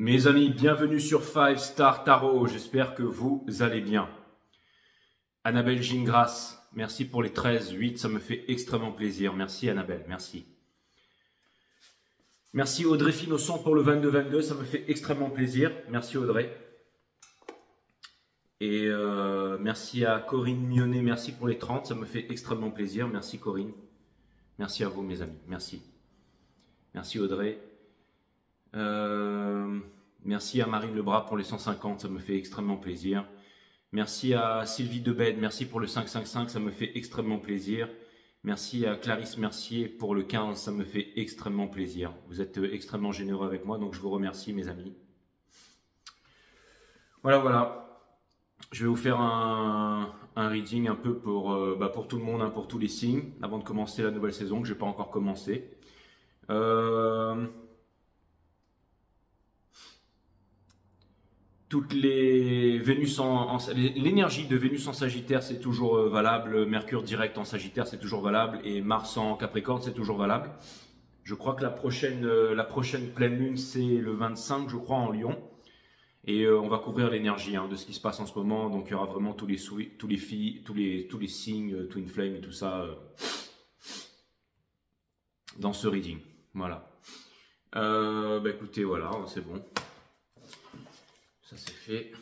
Mes amis, bienvenue sur 5 Star Tarot, j'espère que vous allez bien. Annabelle Gingras, merci pour les 13-8, ça me fait extrêmement plaisir. Merci Annabelle, merci. Merci Audrey Finosson pour le 22-22, ça me fait extrêmement plaisir. Merci Audrey. Et merci à Corinne Mionnet, merci pour les 30, ça me fait extrêmement plaisir. Merci Corinne. Merci à vous mes amis, merci. Merci Audrey. Merci à Marine Lebras pour les 150, ça me fait extrêmement plaisir. Merci à Sylvie Debed, merci pour le 555, ça me fait extrêmement plaisir. Merci à Clarisse Mercier pour le 15, ça me fait extrêmement plaisir. Vous êtes extrêmement généreux avec moi, donc je vous remercie mes amis. Voilà. Je vais vous faire un reading un peu pour tout le monde, hein, pour tous les signes, avant de commencer la nouvelle saison que je n'ai pas encore commencé. Toutes les Vénus l'énergie de Vénus en Sagittaire, c'est toujours valable. Mercure direct en Sagittaire, c'est toujours valable. Et Mars en Capricorne, c'est toujours valable. Je crois que la prochaine pleine lune, c'est le 25, je crois, en Lion. Et on va couvrir l'énergie de ce qui se passe en ce moment. Donc il y aura vraiment tous les signes, Twin Flame et tout ça dans ce reading. Voilà. Écoutez, voilà, c'est bon. Ça c'est fait.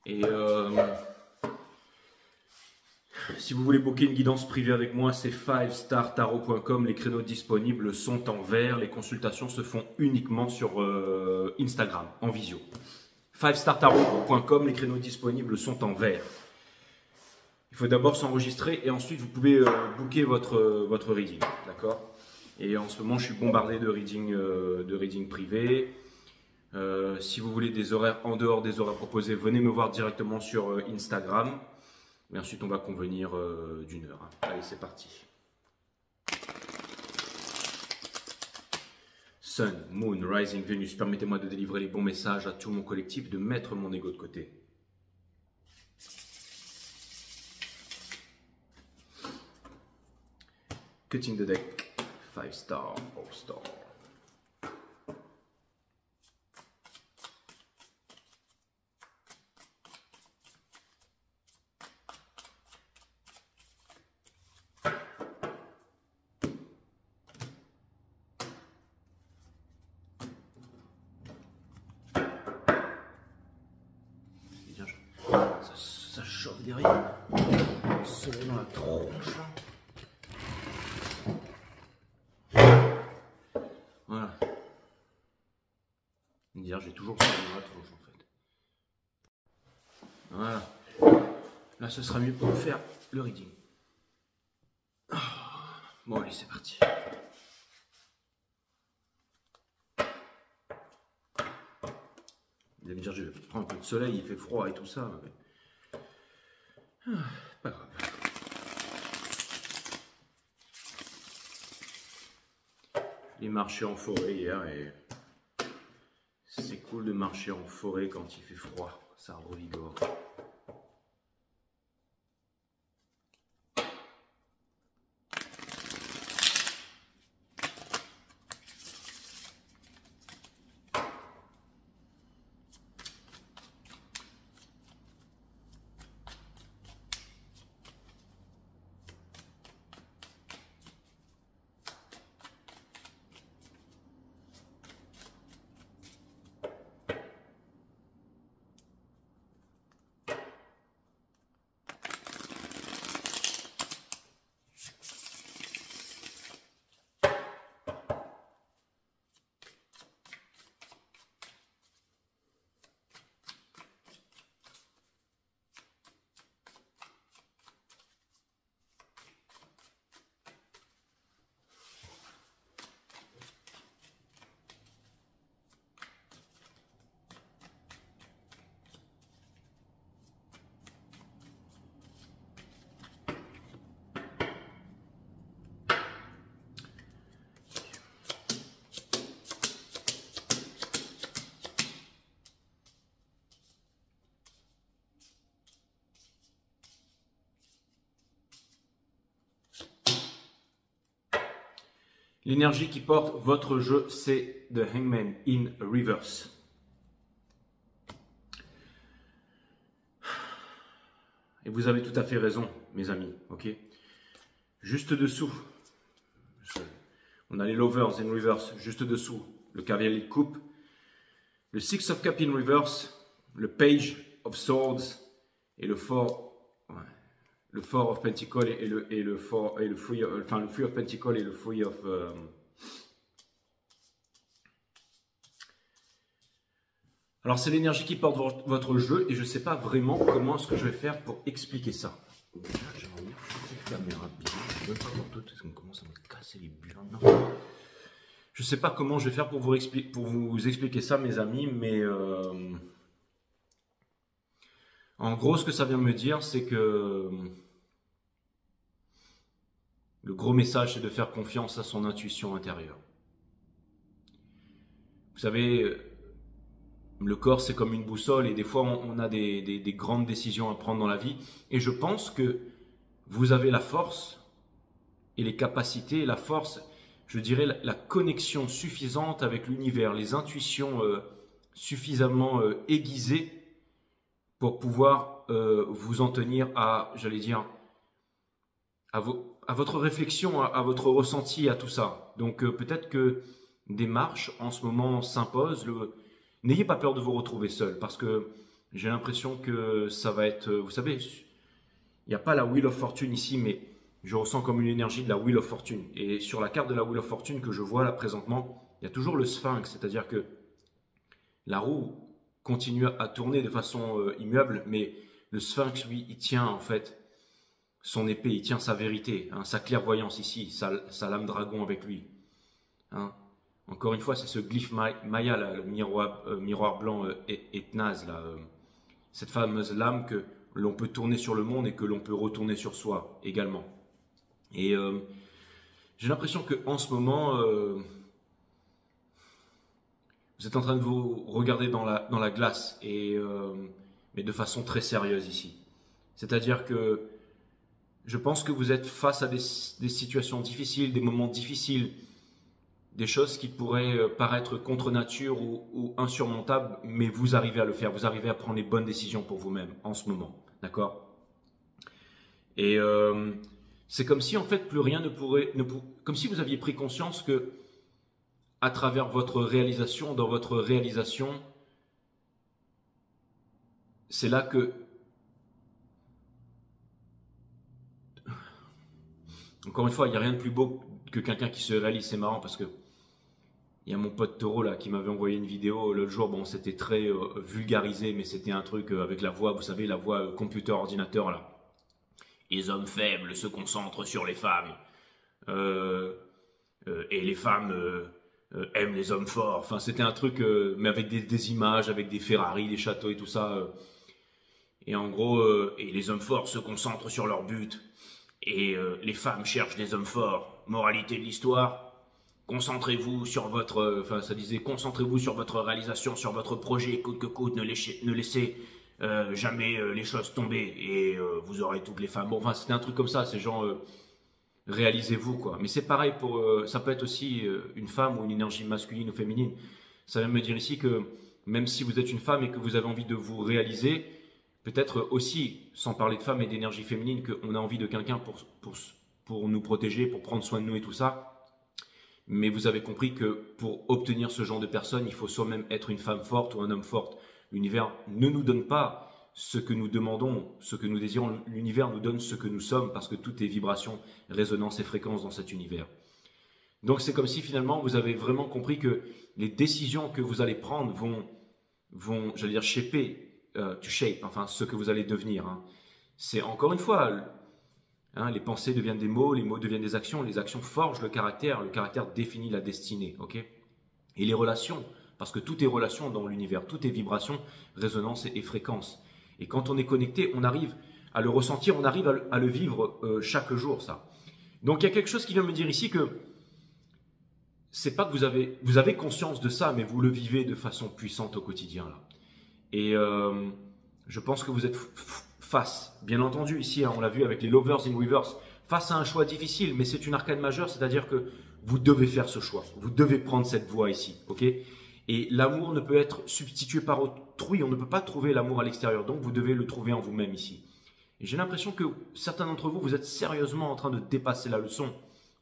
Et si vous voulez booker une guidance privée avec moi, c'est 5startarot.com. Les créneaux disponibles sont en vert. Les consultations se font uniquement sur Instagram, en visio. 5startarot.com, les créneaux disponibles sont en vert. Il faut d'abord s'enregistrer et ensuite vous pouvez booker votre reading, d'accord? Et en ce moment, je suis bombardé de reading privés. Si vous voulez des horaires en dehors des horaires proposés, venez me voir directement sur Instagram. Et ensuite, on va convenir d'une heure. Allez, c'est parti. Sun, Moon, Rising, Vénus, permettez-moi de délivrer les bons messages à tout mon collectif, de mettre mon ego de côté. Cutting the deck, 5 star, all star. Ça chauffe derrière. Le soleil dans la tronche. Voilà. Dire j'ai toujours ça dans la tronche en fait. Voilà. Là ce sera mieux pour faire le reading. Bon allez c'est parti. Vous allez me dire je prends un peu de soleil, il fait froid et tout ça. Mais... pas grave. J'ai marché en forêt hier et c'est cool de marcher en forêt quand il fait froid, ça revigore. L'énergie qui porte votre jeu, c'est The Hangman in Reverse. Et vous avez tout à fait raison, mes amis, ok? Juste dessous, on a les Lovers in Reverse, juste dessous, le Cavalier Coupe, le Six of Cups in Reverse, le Page of Swords et le Four of Pentacles et le Free of Pentacles et le Free of Alors c'est l'énergie qui porte votre jeu et je ne sais pas vraiment comment est-ce que je vais faire pour expliquer ça. Déjà, j'aimerais bien cette caméra bien. Je qu'on commence à me casser les bulles. Je ne sais pas comment je vais faire pour vous expliquer ça, mes amis, mais en gros, ce que ça vient me dire, c'est que le gros message, c'est de faire confiance à son intuition intérieure. Vous savez, le corps, c'est comme une boussole et des fois, on a des grandes décisions à prendre dans la vie. Et je pense que vous avez la force et les capacités, la force, je dirais la connexion suffisante avec l'univers, les intuitions suffisamment aiguisées pour pouvoir vous en tenir à, j'allais dire, à votre réflexion, à votre ressenti, à tout ça. Donc peut-être que des marches en ce moment s'imposent. N'ayez pas peur de vous retrouver seul parce que j'ai l'impression que ça va être, vous savez, il n'y a pas la Wheel of Fortune ici, mais je ressens comme une énergie de la Wheel of Fortune. Et sur la carte de la Wheel of Fortune que je vois là présentement, il y a toujours le sphinx, c'est-à-dire que la roue continue à tourner de façon immuable, mais le sphinx, lui, il tient en fait son épée, il tient sa vérité, hein, sa clairvoyance ici, sa lame dragon avec lui. Hein. Encore une fois, c'est ce glyphe maya, là, le miroir blanc Etnaz, là, cette fameuse lame que l'on peut tourner sur le monde et que l'on peut retourner sur soi également. Et j'ai l'impression qu'en ce moment, vous êtes en train de vous regarder dans la glace, mais de façon très sérieuse ici. C'est-à-dire que je pense que vous êtes face à des situations difficiles, des moments difficiles, des choses qui pourraient paraître contre nature ou insurmontables, mais vous arrivez à le faire, vous arrivez à prendre les bonnes décisions pour vous-même en ce moment, d'accord? Et c'est comme si en fait plus rien comme si vous aviez pris conscience que à travers votre réalisation, dans votre réalisation, c'est là que encore une fois, il n'y a rien de plus beau que quelqu'un qui se réalise. C'est marrant parce que il y a mon pote Taureau là qui m'avait envoyé une vidéo l'autre jour. Bon, c'était très vulgarisé, mais c'était un truc avec la voix, vous savez, la voix computer-ordinateur là. Les hommes faibles se concentrent sur les femmes et les femmes aiment les hommes forts. Enfin, c'était un truc, mais avec des images, avec des Ferrari, des châteaux et tout ça. Et en gros, et les hommes forts se concentrent sur leur but. Et les femmes cherchent des hommes forts. Moralité de l'histoire, concentrez-vous sur votre... Enfin, ça disait, concentrez-vous sur votre réalisation, sur votre projet, coûte que coûte, ne laissez jamais les choses tomber et vous aurez toutes les femmes. Bon, enfin, c'était un truc comme ça, c'est genre, réalisez-vous, quoi. Mais c'est pareil pour... ça peut être aussi une femme ou une énergie masculine ou féminine. Ça vient me dire ici que même si vous êtes une femme et que vous avez envie de vous réaliser, peut-être aussi, sans parler de femmes et d'énergie féminine, qu'on a envie de quelqu'un pour nous protéger, pour prendre soin de nous et tout ça. Mais vous avez compris que pour obtenir ce genre de personne, il faut soi-même être une femme forte ou un homme fort. L'univers ne nous donne pas ce que nous demandons, ce que nous désirons. L'univers nous donne ce que nous sommes parce que tout est vibration, résonance et fréquence dans cet univers. Donc c'est comme si finalement vous avez vraiment compris que les décisions que vous allez prendre vont j'allais dire, shaper, to shape, enfin ce que vous allez devenir. Hein. C'est encore une fois, hein, les pensées deviennent des mots, les mots deviennent des actions, les actions forgent le caractère définit la destinée, ok? Et les relations, parce que tout est relation dans l'univers, tout est vibration, résonance et fréquence. Et quand on est connecté, on arrive à le ressentir, on arrive à le vivre chaque jour, ça. Donc il y a quelque chose qui vient me dire ici que c'est pas que vous avez conscience de ça, mais vous le vivez de façon puissante au quotidien, là. Et je pense que vous êtes face, bien entendu, ici, hein, on l'a vu avec les Lovers in Reverse, face à un choix difficile, mais c'est une arcane majeure, c'est-à-dire que vous devez faire ce choix. Vous devez prendre cette voie ici, ok? Et l'amour ne peut être substitué par autrui. On ne peut pas trouver l'amour à l'extérieur. Donc, vous devez le trouver en vous-même ici. Et j'ai l'impression que certains d'entre vous, vous êtes sérieusement en train de dépasser la leçon.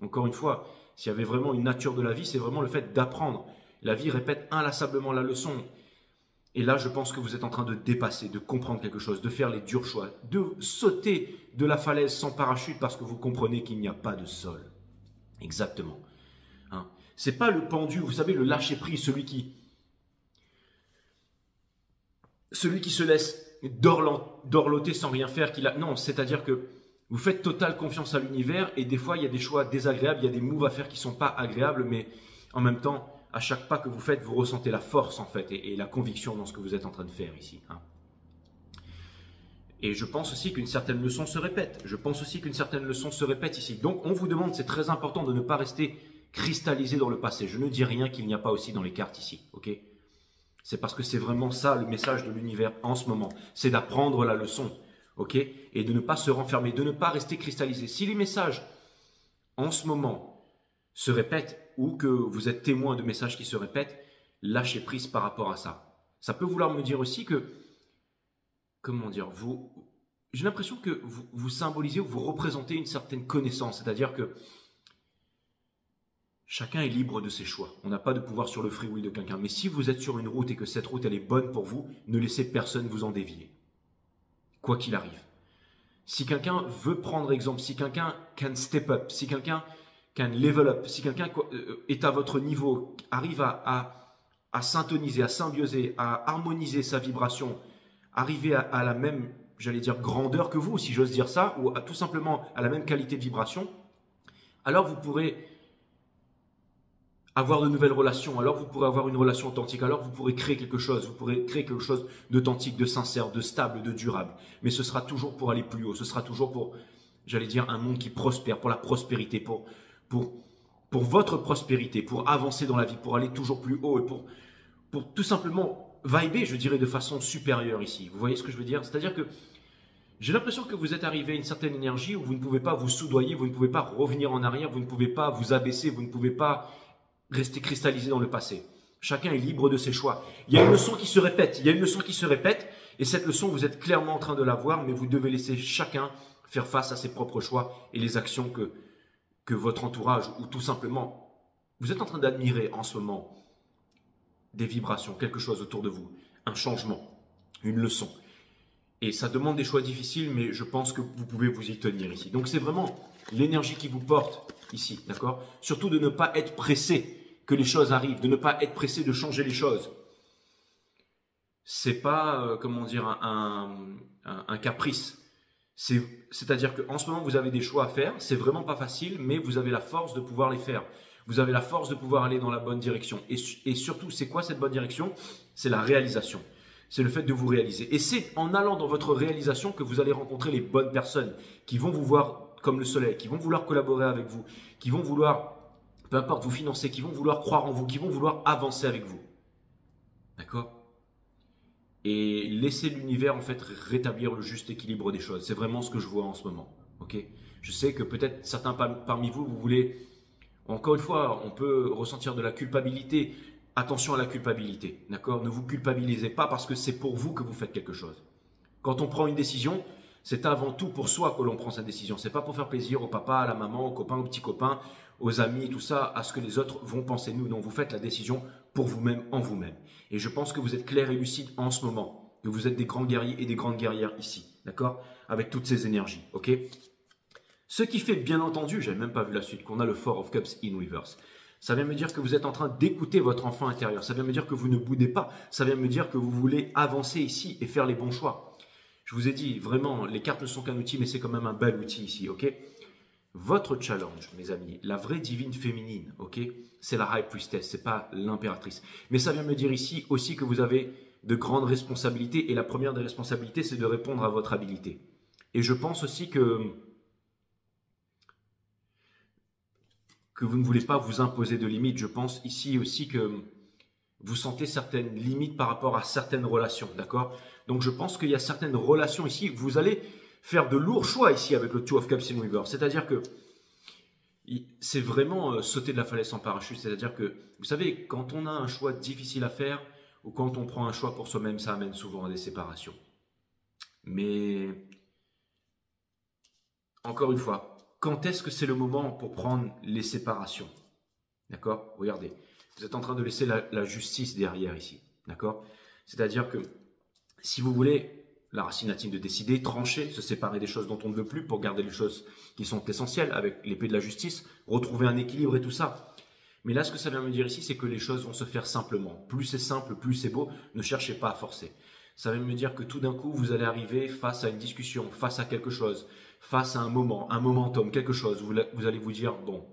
Encore une fois, s'il y avait vraiment une nature de la vie, c'est vraiment le fait d'apprendre. La vie répète inlassablement la leçon. Et là, je pense que vous êtes en train de dépasser, de comprendre quelque chose, de faire les durs choix, de sauter de la falaise sans parachute parce que vous comprenez qu'il n'y a pas de sol. Exactement. Hein? C'est pas le pendu, vous savez, le lâcher-prise, celui qui se laisse dorloter sans rien faire. Non, c'est-à-dire que vous faites totale confiance à l'univers et des fois, il y a des choix désagréables, il y a des moves à faire qui ne sont pas agréables, mais en même temps, à chaque pas que vous faites, vous ressentez la force en fait et la conviction dans ce que vous êtes en train de faire ici. Hein. Et je pense aussi qu'une certaine leçon se répète. Ici. Donc, on vous demande, c'est très important de ne pas rester cristallisé dans le passé. Je ne dis rien qu'il n'y a pas aussi dans les cartes ici. Ok ? C'est parce que c'est vraiment ça le message de l'univers en ce moment. C'est d'apprendre la leçon. Ok ? Et de ne pas se renfermer, de ne pas rester cristallisé. Si les messages en ce moment se répètent ou que vous êtes témoin de messages qui se répètent, lâchez prise par rapport à ça. Ça peut vouloir me dire aussi que, comment dire, j'ai l'impression que vous symbolisez ou vous représentez une certaine connaissance, c'est-à-dire que chacun est libre de ses choix. On n'a pas de pouvoir sur le free will de quelqu'un. Mais si vous êtes sur une route et que cette route elle est bonne pour vous, ne laissez personne vous en dévier. Quoi qu'il arrive. Si quelqu'un veut prendre exemple, si quelqu'un can step up, si quelqu'un can level up, si quelqu'un est à votre niveau, arrive à syntoniser, à symbioser, à harmoniser sa vibration, arriver à la même, j'allais dire, grandeur que vous, si j'ose dire ça, ou tout simplement à la même qualité de vibration, alors vous pourrez avoir de nouvelles relations, alors vous pourrez avoir une relation authentique, alors vous pourrez créer quelque chose, d'authentique, de sincère, de stable, de durable. Mais ce sera toujours pour aller plus haut, ce sera toujours pour, j'allais dire, un monde qui prospère, pour la prospérité, pour votre prospérité, pour avancer dans la vie, pour aller toujours plus haut et pour tout simplement vibrer, je dirais, de façon supérieure ici. Vous voyez ce que je veux dire? C'est-à-dire que j'ai l'impression que vous êtes arrivé à une certaine énergie où vous ne pouvez pas vous soudoyer, vous ne pouvez pas revenir en arrière, vous ne pouvez pas vous abaisser, vous ne pouvez pas rester cristallisé dans le passé. Chacun est libre de ses choix. Il y a une leçon qui se répète, et cette leçon, vous êtes clairement en train de la voir, mais vous devez laisser chacun faire face à ses propres choix et les actions que votre entourage, ou tout simplement, vous êtes en train d'admirer en ce moment des vibrations, quelque chose autour de vous, un changement, une leçon. Et ça demande des choix difficiles, mais je pense que vous pouvez vous y tenir ici. Donc c'est vraiment l'énergie qui vous porte ici, d'accord? Surtout de ne pas être pressé que les choses arrivent, de ne pas être pressé de changer les choses. C'est pas, comment dire, un caprice. C'est-à-dire qu'en ce moment, vous avez des choix à faire. C'est vraiment pas facile, mais vous avez la force de pouvoir les faire. Vous avez la force de pouvoir aller dans la bonne direction. Et surtout, c'est quoi cette bonne direction? C'est la réalisation. C'est le fait de vous réaliser. Et c'est en allant dans votre réalisation que vous allez rencontrer les bonnes personnes qui vont vous voir comme le soleil, qui vont vouloir collaborer avec vous, qui vont vouloir, peu importe, vous financer, qui vont vouloir croire en vous, qui vont vouloir avancer avec vous. D'accord? Et laisser l'univers en fait rétablir le juste équilibre des choses. C'est vraiment ce que je vois en ce moment. Ok? Je sais que peut-être certains parmi vous, vous voulez, encore une fois, on peut ressentir de la culpabilité. Attention à la culpabilité. D'accord? Ne vous culpabilisez pas parce que c'est pour vous que vous faites quelque chose. Quand on prend une décision, c'est avant tout pour soi que l'on prend sa décision. C'est pas pour faire plaisir au papa, à la maman, aux copains, aux petits copains, aux amis, tout ça, à ce que les autres vont penser de nous. Donc vous faites la décision pour vous-même, en vous-même. Et je pense que vous êtes clair et lucide en ce moment. Que vous êtes des grands guerriers et des grandes guerrières ici. D'accord? Avec toutes ces énergies. Ok? Ce qui fait bien entendu, j'avais même pas vu la suite, qu'on a le Four of Cups in reverse. Ça vient me dire que vous êtes en train d'écouter votre enfant intérieur. Ça vient me dire que vous ne boudez pas. Ça vient me dire que vous voulez avancer ici et faire les bons choix. Je vous ai dit, vraiment, les cartes ne sont qu'un outil, mais c'est quand même un bel outil ici, ok? Votre challenge, mes amis, la vraie divine féminine, ok? C'est la High Priestess, c'est pas l'impératrice. Mais ça vient me dire ici aussi que vous avez de grandes responsabilités, et la première des responsabilités, c'est de répondre à votre habilité. Et je pense aussi que vous ne voulez pas vous imposer de limites. Je pense ici aussi que vous sentez certaines limites par rapport à certaines relations, d'accord? Donc je pense qu'il y a certaines relations ici, vous allez faire de lourds choix ici avec le Two of Cups in Reverse. C'est-à-dire que C'est vraiment sauter de la falaise sans parachute. C'est-à-dire que, vous savez, quand on a un choix difficile à faire ou quand on prend un choix pour soi-même, ça amène souvent à des séparations. Mais, encore une fois, quand est-ce que c'est le moment pour prendre les séparations? D'accord? Regardez, vous êtes en train de laisser la justice derrière ici. D'accord? C'est-à-dire que si vous voulez, la racine latine de décider, trancher, se séparer des choses dont on ne veut plus pour garder les choses qui sont essentielles avec l'épée de la justice, retrouver un équilibre et tout ça. Mais là, ce que ça vient me dire ici, c'est que les choses vont se faire simplement. Plus c'est simple, plus c'est beau. Ne cherchez pas à forcer. Ça vient me dire que tout d'un coup, vous allez arriver face à une discussion, face à quelque chose, face à un moment, un momentum, quelque chose. Vous allez vous dire, bon,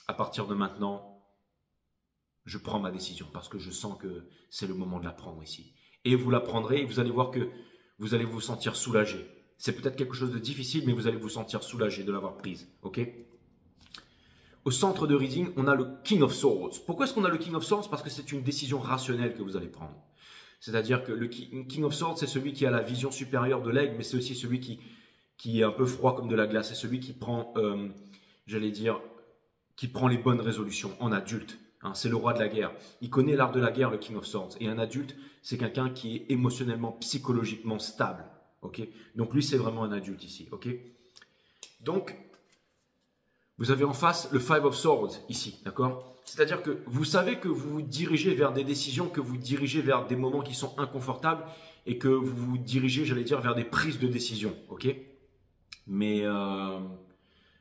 à partir de maintenant, je prends ma décision parce que je sens que c'est le moment de la prendre ici. Et vous la prendrez et vous allez voir que vous allez vous sentir soulagé. C'est peut-être quelque chose de difficile, mais vous allez vous sentir soulagé de l'avoir prise. Ok? Au centre de reading, on a le King of Swords. Pourquoi est-ce qu'on a le King of Swords? Parce que c'est une décision rationnelle que vous allez prendre. C'est-à-dire que le King of Swords, c'est celui qui a la vision supérieure de l'aigle, mais c'est aussi celui qui est un peu froid comme de la glace. C'est celui qui prend, j'allais dire, qui prend les bonnes résolutions en adulte. Hein, c'est le roi de la guerre. Il connaît l'art de la guerre, le King of Swords. Et un adulte, c'est quelqu'un qui est émotionnellement, psychologiquement stable. Okay? Donc lui, c'est vraiment un adulte ici. Okay? Donc, vous avez en face le Five of Swords ici. D'accord? C'est-à-dire que vous savez que vous vous dirigez vers des décisions, que vous dirigez vers des moments qui sont inconfortables et que vous vous dirigez, j'allais dire, vers des prises de décision. Okay? Mais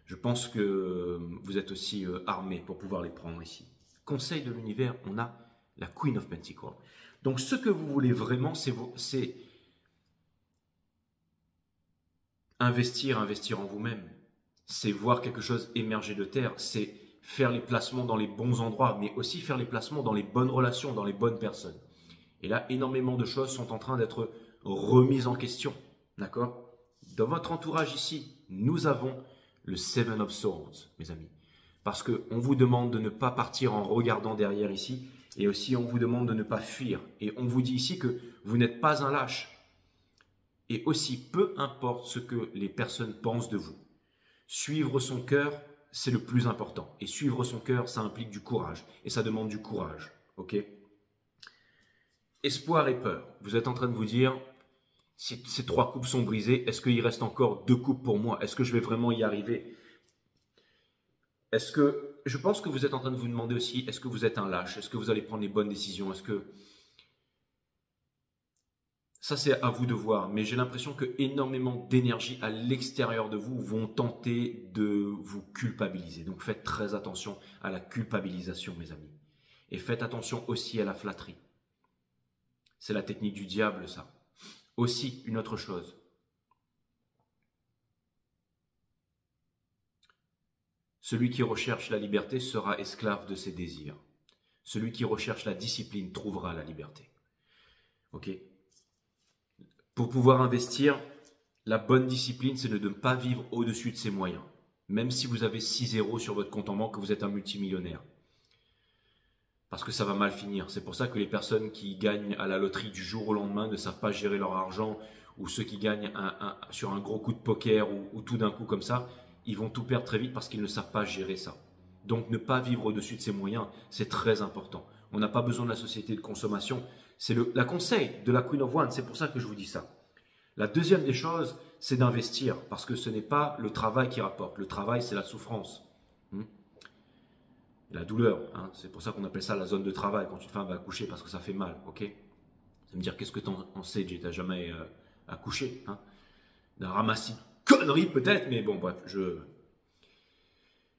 je pense que vous êtes aussi armé pour pouvoir les prendre ici. Conseil de l'univers, on a la Queen of Pentacles. Donc, ce que vous voulez vraiment, c'est investir en vous-même. C'est voir quelque chose émerger de terre. C'est faire les placements dans les bons endroits, mais aussi faire les placements dans les bonnes relations, dans les bonnes personnes. Et là, énormément de choses sont en train d'être remises en question. D'accord? Dans votre entourage ici, nous avons le Seven of Swords, mes amis. Parce qu'on vous demande de ne pas partir en regardant derrière ici. Et aussi, on vous demande de ne pas fuir. Et on vous dit ici que vous n'êtes pas un lâche. Et aussi, peu importe ce que les personnes pensent de vous. Suivre son cœur, c'est le plus important. Et suivre son cœur, ça implique du courage. Et ça demande du courage. Ok? Espoir et peur. Vous êtes en train de vous dire, si ces 3 coupes sont brisées, est-ce qu'il reste encore 2 coupes pour moi? Est-ce que je vais vraiment y arriver? Est-ce que, je pense que vous êtes en train de vous demander aussi, est-ce que vous êtes un lâche? Est-ce que vous allez prendre les bonnes décisions? Est-ce que, ça c'est à vous de voir, mais j'ai l'impression que énormément d'énergie à l'extérieur de vous vont tenter de vous culpabiliser. Donc faites très attention à la culpabilisation, mes amis. Et faites attention aussi à la flatterie. C'est la technique du diable, ça. Aussi, une autre chose. Celui qui recherche la liberté sera esclave de ses désirs. Celui qui recherche la discipline trouvera la liberté. Ok? Pour pouvoir investir, la bonne discipline, c'est de ne pas vivre au-dessus de ses moyens. Même si vous avez 6 zéros sur votre compte en banque, que vous êtes un multimillionnaire. Parce que ça va mal finir. C'est pour ça que les personnes qui gagnent à la loterie du jour au lendemain ne savent pas gérer leur argent, ou ceux qui gagnent sur un gros coup de poker, ou tout d'un coup comme ça, ils vont tout perdre très vite parce qu'ils ne savent pas gérer ça. Donc ne pas vivre au-dessus de ses moyens, c'est très important. On n'a pas besoin de la société de consommation. C'est la conseil de la Queen of Wands, c'est pour ça que je vous dis ça. La deuxième des choses, c'est d'investir, parce que ce n'est pas le travail qui rapporte. Le travail, c'est la souffrance. La douleur, hein. C'est pour ça qu'on appelle ça la zone de travail, quand une femme va accoucher, parce que ça fait mal, ok? Vous allez me dire, qu'est-ce que t'en sais, Jay, t'as jamais accouché, hein? D'un ramassis de conneries peut-être, mais bon, bref,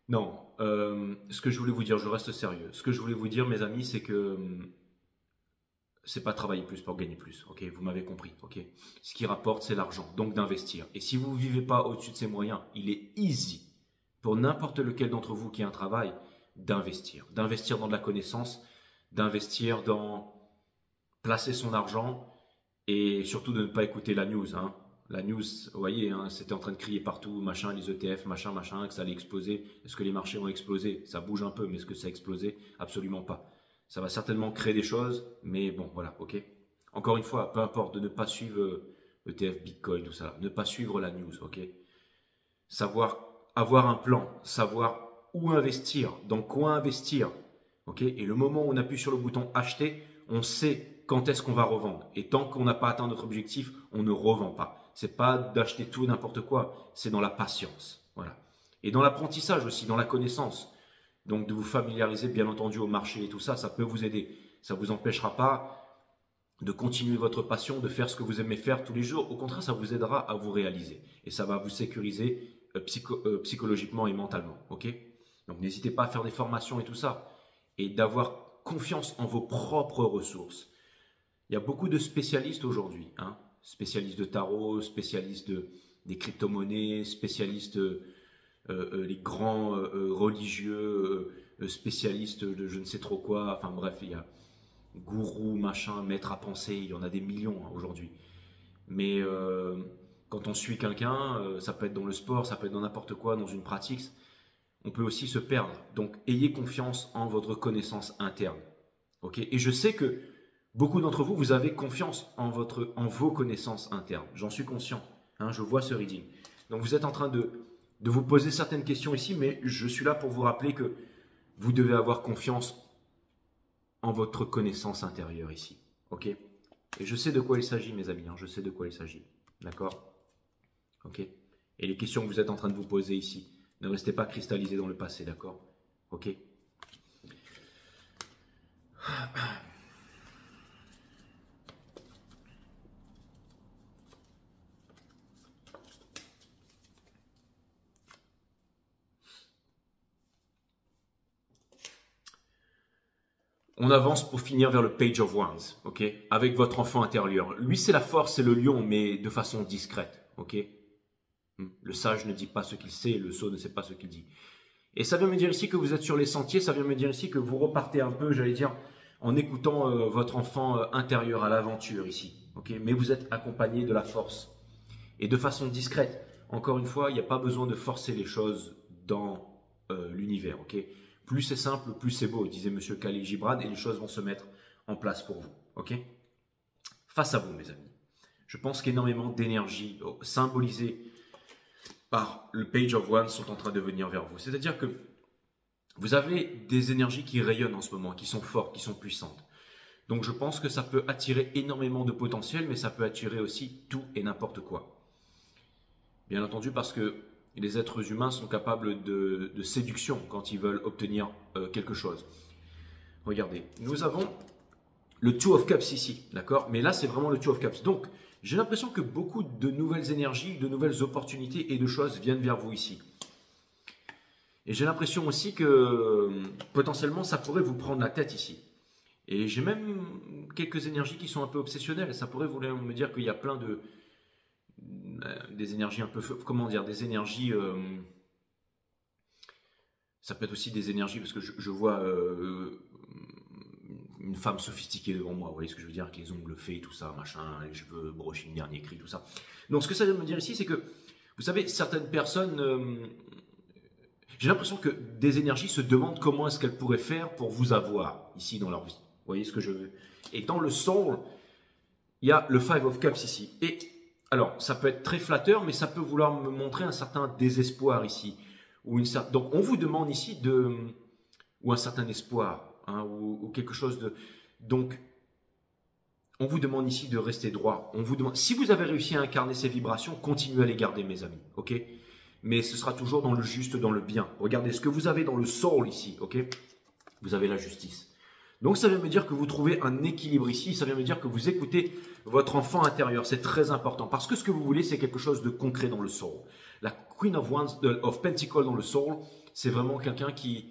Non, ce que je voulais vous dire, je reste sérieux. Ce que je voulais vous dire, mes amis, c'est que c'est pas travailler plus pour gagner plus, ok? Vous m'avez compris, ok? Ce qui rapporte, c'est l'argent, donc d'investir. Et si vous ne vivez pas au-dessus de ces moyens, il est easy pour n'importe lequel d'entre vous qui a un travail d'investir. D'investir dans de la connaissance, d'investir dans placer son argent et surtout de ne pas écouter la news, hein. La news, vous voyez, hein, c'était en train de crier partout, machin, les ETF, machin, que ça allait exploser. Est-ce que les marchés vont exploser? Ça bouge un peu, mais est-ce que ça a explosé? Absolument pas. Ça va certainement créer des choses, mais bon, voilà, ok. Encore une fois, peu importe de ne pas suivre ETF, Bitcoin, tout ça, ne pas suivre la news, ok. Savoir avoir un plan, savoir où investir, dans quoi investir. Okay, et le moment où on appuie sur le bouton acheter, on sait quand est-ce qu'on va revendre. Et tant qu'on n'a pas atteint notre objectif, on ne revend pas. C'est pas d'acheter tout et n'importe quoi, c'est dans la patience. Voilà. Et dans l'apprentissage aussi, dans la connaissance. Donc de vous familiariser bien entendu au marché et tout ça, ça peut vous aider. Ça ne vous empêchera pas de continuer votre passion, de faire ce que vous aimez faire tous les jours. Au contraire, ça vous aidera à vous réaliser. Et ça va vous sécuriser psychologiquement et mentalement. Okay, donc n'hésitez pas à faire des formations et tout ça. Et d'avoir confiance en vos propres ressources. Il y a beaucoup de spécialistes aujourd'hui, hein, spécialistes de tarot, spécialistes des crypto-monnaies, spécialistes, les grands religieux, spécialistes de je ne sais trop quoi, enfin bref, il y a gourou, machin, maître à penser, il y en a des millions hein, aujourd'hui. Mais quand on suit quelqu'un, ça peut être dans le sport, ça peut être dans n'importe quoi, dans une pratique, on peut aussi se perdre. Donc, ayez confiance en votre connaissance interne. Okay, et je sais que beaucoup d'entre vous, vous avez confiance en vos connaissances internes. J'en suis conscient. Hein, je vois ce reading. Donc, vous êtes en train de vous poser certaines questions ici, mais je suis là pour vous rappeler que vous devez avoir confiance en votre connaissance intérieure ici. Ok? Et je sais de quoi il s'agit, mes amis. Hein, je sais de quoi il s'agit. D'accord? Ok? Et les questions que vous êtes en train de vous poser ici, ne restez pas cristallisé dans le passé, d'accord? Ok? On avance pour finir vers le Page of Wands, ok? Avec votre enfant intérieur. Lui, c'est la force, c'est le lion, mais de façon discrète, ok? Le sage ne dit pas ce qu'il sait, le sot ne sait pas ce qu'il dit. Et ça vient me dire ici que vous êtes sur les sentiers, ça vient me dire ici que vous repartez un peu, j'allais dire, en écoutant votre enfant intérieur à l'aventure ici. Okay, mais vous êtes accompagné de la force. Et de façon discrète. Encore une fois, il n'y a pas besoin de forcer les choses dans l'univers. Okay, plus c'est simple, plus c'est beau, disait M. Khalil Gibran, et les choses vont se mettre en place pour vous. Okay, face à vous, mes amis. Je pense qu'énormément d'énergie symbolisée par le Page of Wands sont en train de venir vers vous. C'est-à-dire que vous avez des énergies qui rayonnent en ce moment, qui sont fortes, qui sont puissantes. Donc je pense que ça peut attirer énormément de potentiel, mais ça peut attirer aussi tout et n'importe quoi. Bien entendu, parce que les êtres humains sont capables de séduction quand ils veulent obtenir quelque chose. Regardez, nous avons le Two of Cups ici, d'accord? Mais là, c'est vraiment le Two of Cups. Donc, j'ai l'impression que beaucoup de nouvelles énergies, de nouvelles opportunités et de choses viennent vers vous ici. Et j'ai l'impression aussi que potentiellement, ça pourrait vous prendre la tête ici. Et j'ai même quelques énergies qui sont un peu obsessionnelles. Ça pourrait vous me dire qu'il y a plein des énergies un peu, comment dire, des énergies, ça peut être aussi des énergies, parce que je vois une femme sophistiquée devant moi, vous voyez ce que je veux dire, avec les ongles faits, tout ça, machin, les cheveux brochés, le dernier cri, tout ça. Donc ce que ça veut me dire ici, c'est que, vous savez, certaines personnes, j'ai l'impression que des énergies se demandent comment est-ce qu'elles pourraient faire pour vous avoir, ici dans leur vie. Vous voyez ce que je veux. Et dans le soul, il y a le Five of Cups ici. Et alors, ça peut être très flatteur, mais ça peut vouloir me montrer un certain désespoir ici. Donc, on vous demande ici ou un certain espoir, hein, ou quelque chose de... Donc, on vous demande ici de rester droit. On vous demande, si vous avez réussi à incarner ces vibrations, continuez à les garder, mes amis, ok? Mais ce sera toujours dans le juste, dans le bien. Regardez ce que vous avez dans le soul ici, ok? Vous avez la justice. Donc, ça vient me dire que vous trouvez un équilibre ici. Ça vient me dire que vous écoutez votre enfant intérieur. C'est très important. Parce que ce que vous voulez, c'est quelque chose de concret dans le soul. La Queen of Wands, of Pentacles dans le soul, c'est vraiment quelqu'un qui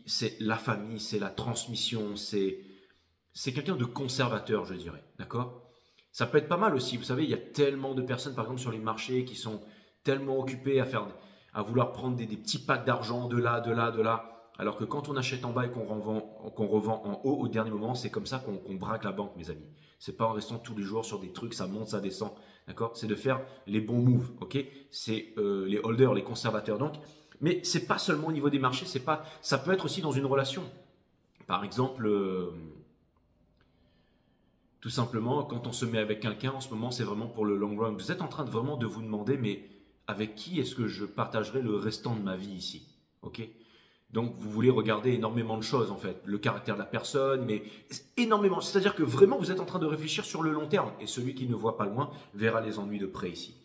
c'est la famille, c'est la transmission, c'est quelqu'un de conservateur, je dirais. D'accord? Ça peut être pas mal aussi. Vous savez, il y a tellement de personnes, par exemple, sur les marchés qui sont tellement occupées à vouloir prendre des petits packs d'argent de là, de là, de là. Alors que quand on achète en bas et qu'on revend en haut au dernier moment, c'est comme ça qu'on braque la banque, mes amis. C'est pas en restant tous les jours sur des trucs, ça monte, ça descend. D'accord? C'est de faire les bons moves. Ok? C'est les holders, les conservateurs. Donc, mais c'est pas seulement au niveau des marchés, ça peut être aussi dans une relation. Par exemple, tout simplement, quand on se met avec quelqu'un, en ce moment, c'est vraiment pour le long run. Vous êtes en train de vraiment de vous demander, mais avec qui est-ce que je partagerai le restant de ma vie ici? ok? Donc, vous voulez regarder énormément de choses, en fait. Le caractère de la personne, mais énormément. C'est-à-dire que vraiment, vous êtes en train de réfléchir sur le long terme. Et celui qui ne voit pas loin verra les ennuis de près ici.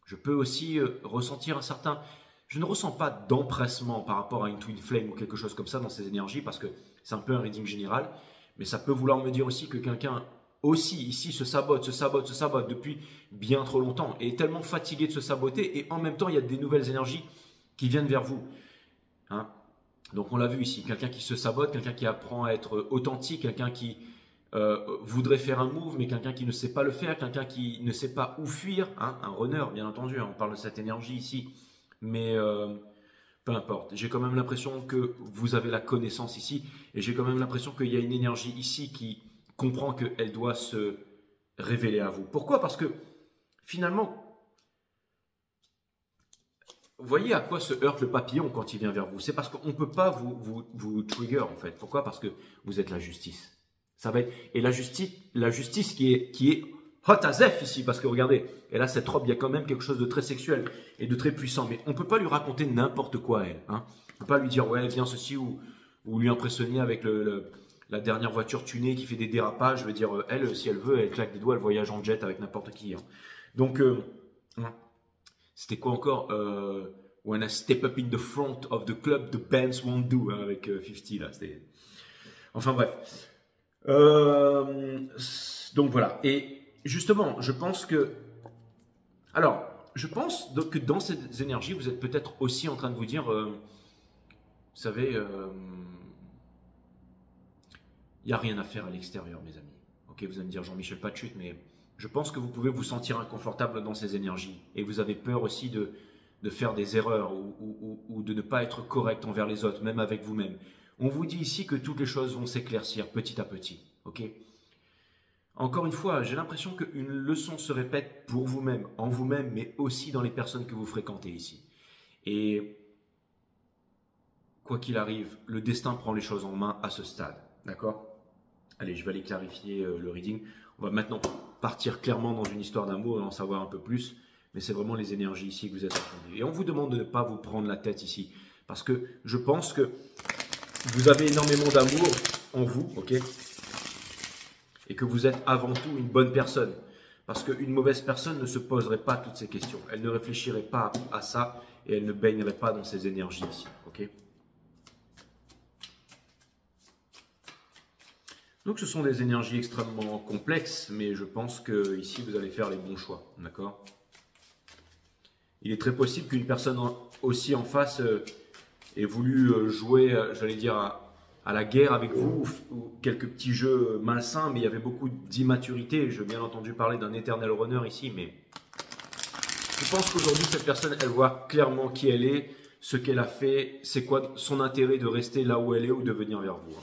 Je peux aussi ressentir un certain... Je ne ressens pas d'empressement par rapport à une Twin Flame ou quelque chose comme ça dans ces énergies, parce que c'est un peu un reading général. Mais ça peut vouloir me dire aussi que quelqu'un aussi ici se sabote depuis bien trop longtemps et est tellement fatigué de se saboter. Et en même temps, il y a des nouvelles énergies qui viennent vers vous. Hein? Donc on l'a vu ici, quelqu'un qui se sabote, quelqu'un qui apprend à être authentique, quelqu'un qui voudrait faire un move, mais quelqu'un qui ne sait pas le faire, quelqu'un qui ne sait pas où fuir, hein, un runner bien entendu, hein, on parle de cette énergie ici, mais peu importe. J'ai quand même l'impression que vous avez la connaissance ici, et j'ai quand même l'impression qu'il y a une énergie ici qui comprend qu'elle doit se révéler à vous. Pourquoi? Parce que finalement, vous voyez à quoi se heurte le papillon quand il vient vers vous? C'est parce qu'on ne peut pas vous trigger en fait. Pourquoi? Parce que vous êtes la justice. Ça va être, et la justice qui est hot as F ici, parce que regardez, elle a cette robe, il y a quand même quelque chose de très sexuel et de très puissant, mais on ne peut pas lui raconter n'importe quoi à elle. Hein. On ne peut pas lui dire, ouais, viens ceci, ou lui impressionner avec la dernière voiture tunée qui fait des dérapages. Je veux dire, elle, si elle veut, elle claque des doigts, elle voyage en jet avec n'importe qui. Hein. Donc, c'était quoi encore When I step up in the front of the club, the bands won't do, hein, avec 50 là. Enfin bref. Donc voilà. Et justement, je pense que... Alors, je pense que dans ces énergies, vous êtes peut-être aussi en train de vous dire, vous savez, il n'y a rien à faire à l'extérieur, mes amis. Ok, vous allez me dire Jean-Michel, pas de chute, mais je pense que vous pouvez vous sentir inconfortable dans ces énergies. Et vous avez peur aussi de faire des erreurs ou de ne pas être correct envers les autres, même avec vous-même. On vous dit ici que toutes les choses vont s'éclaircir petit à petit. Ok ? Encore une fois, j'ai l'impression qu'une leçon se répète pour vous-même, en vous-même, mais aussi dans les personnes que vous fréquentez ici. Et quoi qu'il arrive, le destin prend les choses en main à ce stade. D'accord ? Allez, je vais aller clarifier le reading. On va maintenant partir clairement dans une histoire d'amour et en savoir un peu plus. Mais c'est vraiment les énergies ici que vous êtes en train de vivre. Et on vous demande de ne pas vous prendre la tête ici. Parce que je pense que vous avez énormément d'amour en vous, ok ? Et que vous êtes avant tout une bonne personne. Parce qu'une mauvaise personne ne se poserait pas toutes ces questions. Elle ne réfléchirait pas à ça et elle ne baignerait pas dans ces énergies ici, ok ? Donc ce sont des énergies extrêmement complexes, mais je pense que ici vous allez faire les bons choix, d'accord ? Il est très possible qu'une personne aussi en face ait voulu jouer, j'allais dire, à la guerre avec vous, ou quelques petits jeux malsains, mais il y avait beaucoup d'immaturité. J'ai bien entendu parler d'un éternel runner ici, mais je pense qu'aujourd'hui cette personne, elle voit clairement qui elle est, ce qu'elle a fait, c'est quoi son intérêt de rester là où elle est ou de venir vers vous.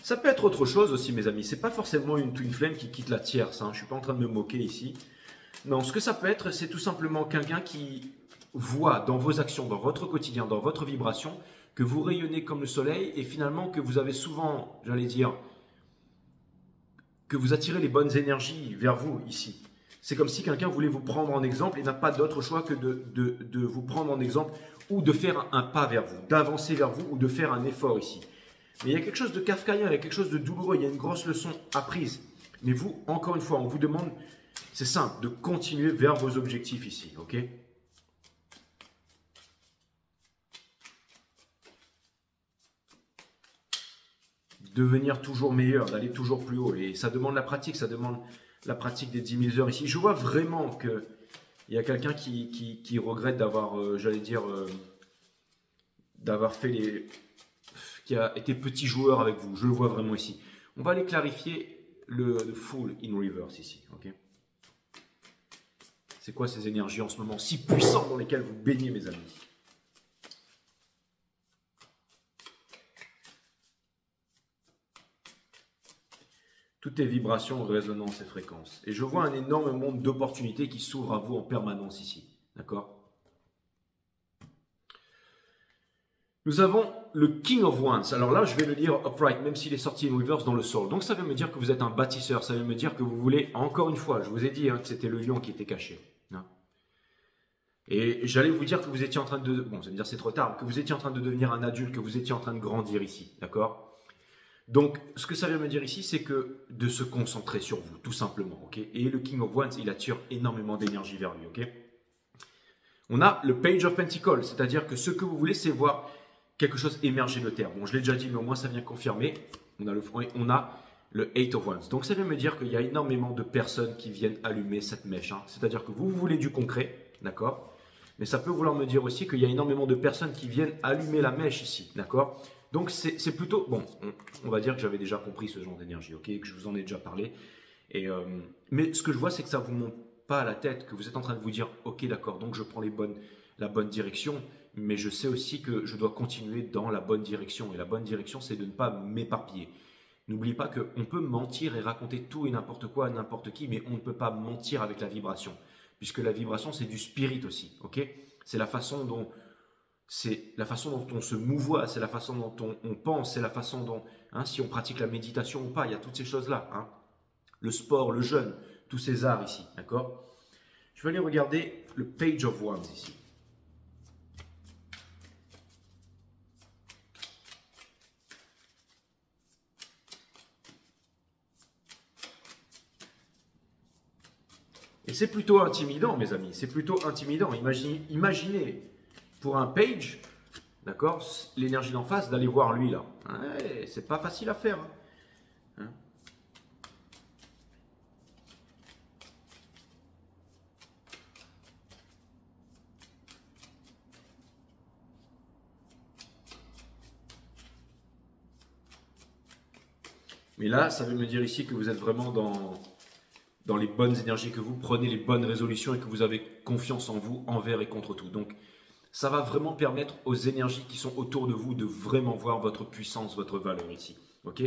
Ça peut être autre chose aussi, mes amis. C'est pas forcément une Twin Flame qui quitte la tierce. Hein. Je suis pas en train de me moquer ici. Non, ce que ça peut être, c'est tout simplement quelqu'un qui voit dans vos actions, dans votre quotidien, dans votre vibration, que vous rayonnez comme le soleil et finalement que vous avez souvent, j'allais dire, que vous attirez les bonnes énergies vers vous ici. C'est comme si quelqu'un voulait vous prendre en exemple et n'a pas d'autre choix que de vous prendre en exemple ou de faire un pas vers vous, d'avancer vers vous ou de faire un effort ici. Mais il y a quelque chose de kafkaïen, il y a quelque chose de douloureux, il y a une grosse leçon apprise. Mais vous, encore une fois, on vous demande, c'est simple, de continuer vers vos objectifs ici, ok ? Devenir toujours meilleur, d'aller toujours plus haut. Et ça demande la pratique, ça demande la pratique des 10 000 heures ici. Je vois vraiment qu'il y a quelqu'un qui regrette d'avoir, j'allais dire, d'avoir fait les... qui a été petit joueur avec vous. Je le vois vraiment ici. On va aller clarifier le full in reverse ici. Okay, c'est quoi ces énergies en ce moment si puissantes dans lesquelles vous baignez, mes amis? Tout est vibration, résonance et fréquence. Et je vois un énorme monde d'opportunités qui s'ouvre à vous en permanence ici. D'accord? Nous avons le King of Wands. Alors là, je vais le lire upright, même s'il est sorti in reverse dans le Soul. Donc ça veut me dire que vous êtes un bâtisseur. Ça veut me dire que vous voulez, encore une fois, je vous ai dit que c'était le lion qui était caché. Hein. Et j'allais vous dire que vous étiez en train de... Bon, vous allez me dire c'est trop tard. Que vous étiez en train de devenir un adulte, que vous étiez en train de grandir ici. D'accord? Donc, ce que ça veut me dire ici, c'est que de se concentrer sur vous, tout simplement. Ok? Et le King of Wands, il attire énormément d'énergie vers lui. Ok? On a le Page of Pentacles, c'est-à-dire que ce que vous voulez, c'est voir quelque chose émerger de terre. Bon, je l'ai déjà dit, mais au moins ça vient confirmer. On a le Eight of Wands. Donc ça vient me dire qu'il y a énormément de personnes qui viennent allumer cette mèche. Hein. C'est-à-dire que vous voulez du concret, d'accord? Mais ça peut vouloir me dire aussi qu'il y a énormément de personnes qui viennent allumer la mèche ici, d'accord? Donc c'est plutôt... Bon, on va dire que j'avais déjà compris ce genre d'énergie, ok? Que je vous en ai déjà parlé. Mais ce que je vois, c'est que ça vous monte pas à la tête, que vous êtes en train de vous dire « Ok, d'accord, donc je prends la bonne direction, mais je sais aussi que je dois continuer dans la bonne direction. » Et la bonne direction, c'est de ne pas m'éparpiller. N'oubliez pas qu'on peut mentir et raconter tout et n'importe quoi à n'importe qui, mais on ne peut pas mentir avec la vibration. Puisque la vibration, c'est du spirit aussi, ok? C'est la façon dont on se mouvoie, c'est la façon dont on pense, c'est la façon dont, si on pratique la méditation ou pas, il y a toutes ces choses-là. Hein. Le sport, le jeûne, tous ces arts ici, d'accord? Je vais aller regarder le Page of Wands ici. Et c'est plutôt intimidant, mes amis, c'est plutôt intimidant. Imaginez pour un page, d'accord, l'énergie d'en face, d'aller voir lui là. Ouais, c'est pas facile à faire. Hein. Mais là, ça veut me dire ici que vous êtes vraiment dans les bonnes énergies, que vous prenez les bonnes résolutions et que vous avez confiance en vous envers et contre tout. Donc, ça va vraiment permettre aux énergies qui sont autour de vous de vraiment voir votre puissance, votre valeur ici. Ok?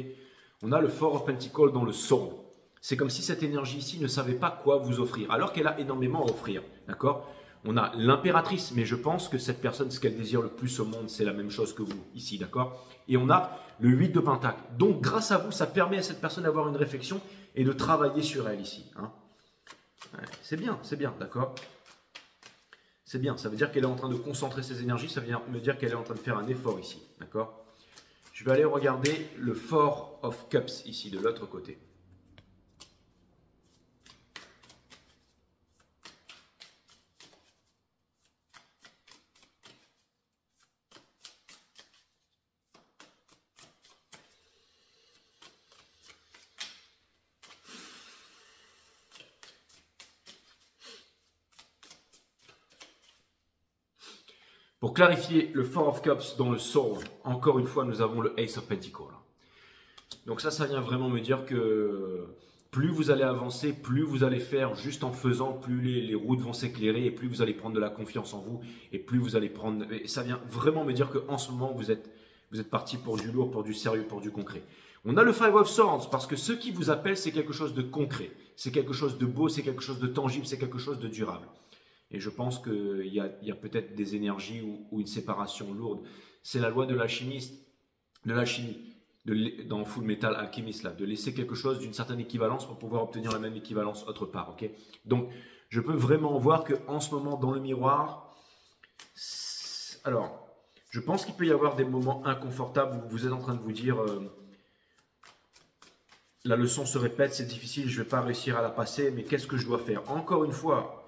On a le Four of Pentacles dans le Soul. C'est comme si cette énergie ici ne savait pas quoi vous offrir, alors qu'elle a énormément à offrir. D'accord? On a l'impératrice, mais je pense que cette personne, ce qu'elle désire le plus au monde, c'est la même chose que vous ici. D'accord? Et on a le 8 de Pentacle. Donc, grâce à vous, ça permet à cette personne d'avoir une réflexion et de travailler sur elle ici. Hein. Ouais, c'est bien, d'accord? C'est bien, ça veut dire qu'elle est en train de concentrer ses énergies, ça veut me dire qu'elle est en train de faire un effort ici, d'accord? Je vais aller regarder le Four of Cups ici, de l'autre côté. Pour clarifier le Four of Cups dans le Soul, encore une fois, nous avons le Ace of Pentacles. Donc ça vient vraiment me dire que plus vous allez avancer, plus vous allez faire juste en faisant, plus les routes vont s'éclairer et plus vous allez prendre de la confiance en vous et plus vous allez prendre... Et ça vient vraiment me dire qu'en ce moment, vous êtes parti pour du lourd, pour du sérieux, pour du concret. On a le Five of Swords parce que ce qui vous appelle, c'est quelque chose de concret. C'est quelque chose de beau, c'est quelque chose de tangible, c'est quelque chose de durable. Et je pense qu'il y a peut-être des énergies ou une séparation lourde. C'est la loi de la chimie, dans Full Metal Alchemist, là, de laisser quelque chose d'une certaine équivalence pour pouvoir obtenir la même équivalence autre part. Okay? Donc, je peux vraiment voir qu'en ce moment, dans le miroir, alors, je pense qu'il peut y avoir des moments inconfortables où vous êtes en train de vous dire la leçon se répète, c'est difficile, je ne vais pas réussir à la passer, mais qu'est-ce que je dois faire? Encore une fois,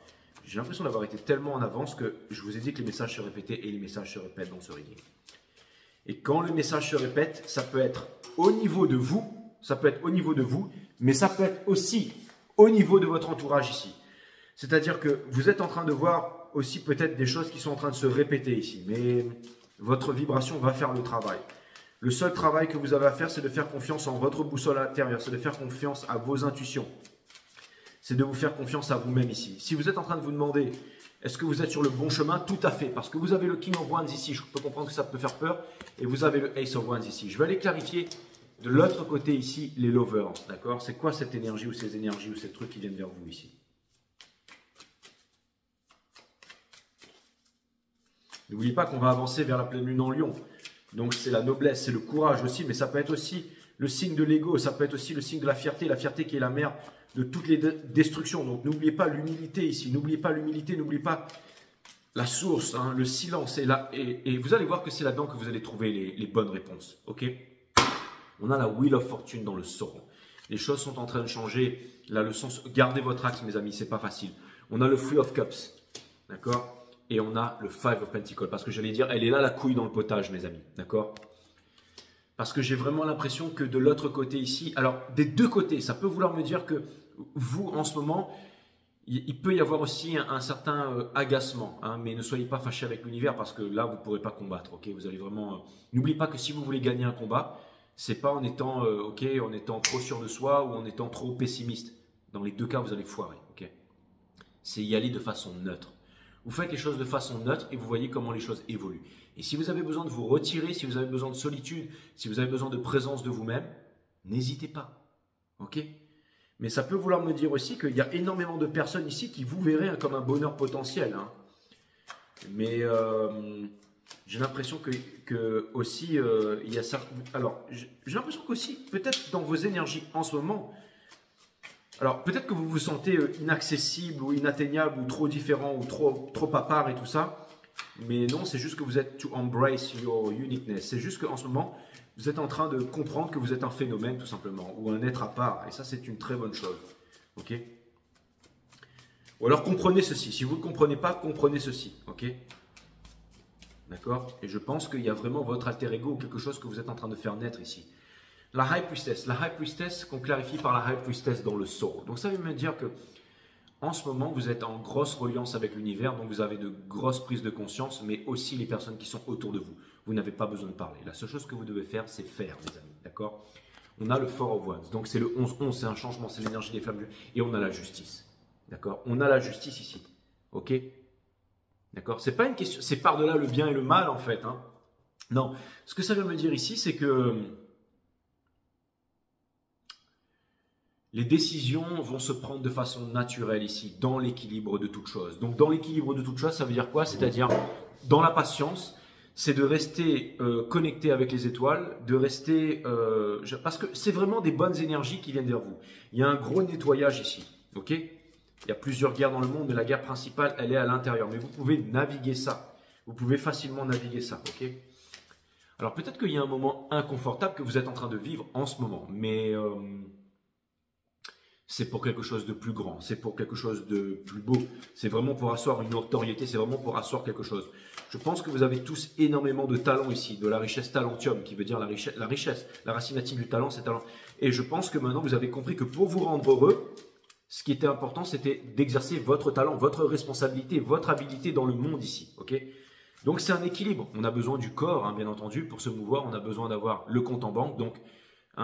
j'ai l'impression d'avoir été tellement en avance que je vous ai dit que les messages se répétaient et les messages se répètent dans ce reading. Et quand le message se répète, ça peut être au niveau de vous, mais ça peut être aussi au niveau de votre entourage ici. C'est-à-dire que vous êtes en train de voir aussi peut-être des choses qui sont en train de se répéter ici, mais votre vibration va faire le travail. Le seul travail que vous avez à faire, c'est de faire confiance en votre boussole intérieure, c'est de faire confiance à vos intuitions. C'est de vous faire confiance à vous-même ici. Si vous êtes en train de vous demander, est-ce que vous êtes sur le bon chemin? Tout à fait, parce que vous avez le King of Wands ici, je peux comprendre que ça peut faire peur, et vous avez le Ace of Wands ici. Je vais aller clarifier de l'autre côté ici, les lovers, d'accord? C'est quoi cette énergie ou ces énergies ou ces trucs qui viennent vers vous ici? N'oubliez pas qu'on va avancer vers la pleine lune en Lion. Donc c'est la noblesse, c'est le courage aussi, mais ça peut être aussi le signe de l'ego, ça peut être aussi le signe de la fierté qui est la mère de toutes les destructions. Donc n'oubliez pas l'humilité ici, n'oubliez pas l'humilité, n'oubliez pas la source, hein, le silence. Et vous allez voir que c'est là-dedans que vous allez trouver les bonnes réponses. Ok? On a la Wheel of Fortune dans le Sauron. Les choses sont en train de changer. La leçon, gardez votre axe, mes amis, c'est pas facile. On a le Three of Cups, d'accord? Et on a le Five of Pentacles. Parce que j'allais dire, elle est là la couille dans le potage, mes amis, d'accord? Parce que j'ai vraiment l'impression que de l'autre côté ici, alors des deux côtés, ça peut vouloir me dire que vous, en ce moment, il peut y avoir aussi un certain agacement, hein, mais ne soyez pas fâchés avec l'univers parce que là, vous ne pourrez pas combattre. Ok, vous allez vraiment. N'oubliez pas que si vous voulez gagner un combat, c'est pas en étant en étant trop sûr de soi ou en étant trop pessimiste. Dans les deux cas, vous allez foirer. Ok, c'est y aller de façon neutre. Vous faites les choses de façon neutre et vous voyez comment les choses évoluent. Et si vous avez besoin de vous retirer, si vous avez besoin de solitude, si vous avez besoin de présence de vous-même, n'hésitez pas. Ok? Mais ça peut vouloir me dire aussi qu'il y a énormément de personnes ici qui vous verraient comme un bonheur potentiel. Hein. Mais j'ai l'impression que aussi, il y a ça. Alors, j'ai l'impression qu'aussi, peut-être dans vos énergies en ce moment, alors peut-être que vous vous sentez inaccessible ou inatteignable ou trop différent ou trop à part et tout ça. Mais non, c'est juste que vous êtes to embrace your uniqueness. C'est juste qu'en ce moment, vous êtes en train de comprendre que vous êtes un phénomène tout simplement, ou un être à part. Et ça, c'est une très bonne chose. Ok? Ou alors comprenez ceci. Si vous ne le comprenez pas, comprenez ceci. Ok? D'accord? Et je pense qu'il y a vraiment votre alter ego ou quelque chose que vous êtes en train de faire naître ici. La High Priestess. La High Priestess qu'on clarifie par la High Priestess dans le Soul. Donc ça veut me dire que en ce moment, vous êtes en grosse reliance avec l'univers, donc vous avez de grosses prises de conscience, mais aussi les personnes qui sont autour de vous. Vous n'avez pas besoin de parler. La seule chose que vous devez faire, c'est faire, les amis. D'accord? On a le Four of Wands, donc c'est le 11-11, c'est un changement, c'est l'énergie des flammes. Et on a la justice. D'accord? On a la justice ici. Ok? D'accord? C'est pas une question, c'est par-delà le bien et le mal, en fait. Hein. Non. Ce que ça veut me dire ici, c'est que les décisions vont se prendre de façon naturelle ici, dans l'équilibre de toute chose. Donc dans l'équilibre de toute chose, ça veut dire quoi? C'est-à-dire dans la patience, c'est de rester connecté avec les étoiles, de rester... parce que c'est vraiment des bonnes énergies qui viennent vers vous. Il y a un gros nettoyage ici, ok? Il y a plusieurs guerres dans le monde, mais la guerre principale, elle est à l'intérieur. Mais vous pouvez naviguer ça. Vous pouvez facilement naviguer ça, ok? Alors peut-être qu'il y a un moment inconfortable que vous êtes en train de vivre en ce moment, mais... c'est pour quelque chose de plus grand, c'est pour quelque chose de plus beau, c'est vraiment pour asseoir une notoriété, c'est vraiment pour asseoir quelque chose. Je pense que vous avez tous énormément de talent ici, de la richesse talentium, qui veut dire la richesse, la racine latine du talent, c'est talent. Et je pense que maintenant vous avez compris que pour vous rendre heureux, ce qui était important, c'était d'exercer votre talent, votre responsabilité, votre habilité dans le monde ici, ok? Donc c'est un équilibre, on a besoin du corps, hein, bien entendu, pour se mouvoir, on a besoin d'avoir le compte en banque, donc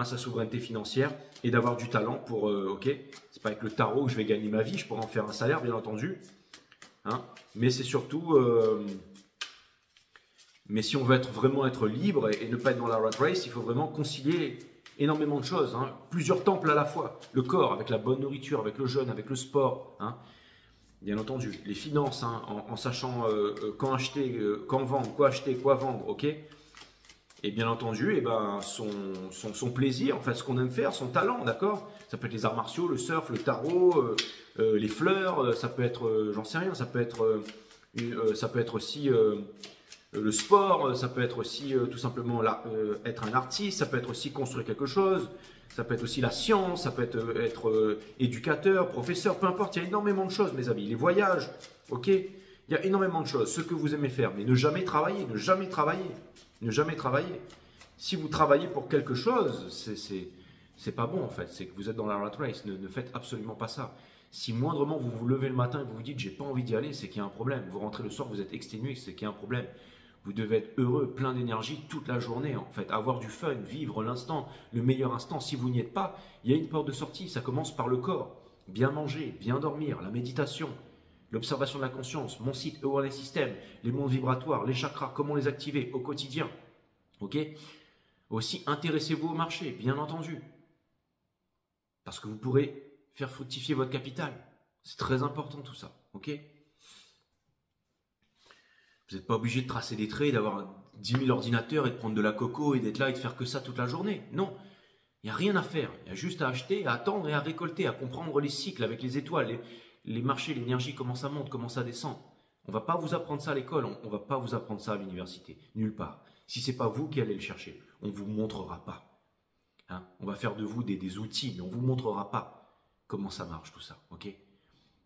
sa souveraineté financière et d'avoir du talent pour, ok, c'est pas avec le tarot que je vais gagner ma vie, je pourrais en faire un salaire bien entendu, hein, mais c'est surtout, mais si on veut vraiment être libre et ne pas être dans la rat race, il faut vraiment concilier énormément de choses, hein, plusieurs temples à la fois, le corps avec la bonne nourriture, avec le jeûne, avec le sport, hein, bien entendu, les finances, hein, en sachant quand acheter, quand vendre, quoi acheter, quoi vendre, ok. Et bien entendu, eh ben, son plaisir, enfin ce qu'on aime faire, son talent, d'accord? Ça peut être les arts martiaux, le surf, le tarot, les fleurs, ça peut être, j'en sais rien, ça peut être aussi le sport, ça peut être aussi tout simplement être un artiste, ça peut être aussi construire quelque chose, ça peut être aussi la science, ça peut être éducateur, professeur, peu importe, il y a énormément de choses, mes amis. Les voyages, ok? Il y a énormément de choses, ce que vous aimez faire, mais ne jamais travailler, ne jamais travailler. Ne jamais travailler. Si vous travaillez pour quelque chose, c'est pas bon en fait. C'est que vous êtes dans la rat race. Ne faites absolument pas ça. Si moindrement vous vous levez le matin et vous vous dites j'ai pas envie d'y aller, c'est qu'il y a un problème. Vous rentrez le soir, vous êtes exténué, c'est qu'il y a un problème. Vous devez être heureux, plein d'énergie toute la journée en fait. Avoir du fun, vivre l'instant, le meilleur instant. Si vous n'y êtes pas, il y a une porte de sortie. Ça commence par le corps. Bien manger, bien dormir, la méditation. L'observation de la conscience, mon site Awareness System, les mondes vibratoires, les chakras, comment les activer au quotidien. Ok? Aussi, intéressez-vous au marché, bien entendu. Parce que vous pourrez faire fructifier votre capital. C'est très important tout ça. Ok? Vous n'êtes pas obligé de tracer des traits, d'avoir 10 000 ordinateurs et de prendre de la coco et d'être là et de faire que ça toute la journée. Non, il n'y a rien à faire. Il y a juste à acheter, à attendre et à récolter, à comprendre les cycles avec les étoiles, les marchés, l'énergie, comment ça monte, comment ça descend. On ne va pas vous apprendre ça à l'école, on ne va pas vous apprendre ça à l'université, nulle part. Si ce n'est pas vous qui allez le chercher, on ne vous montrera pas. Hein, on va faire de vous des outils, mais on ne vous montrera pas comment ça marche tout ça. Ok?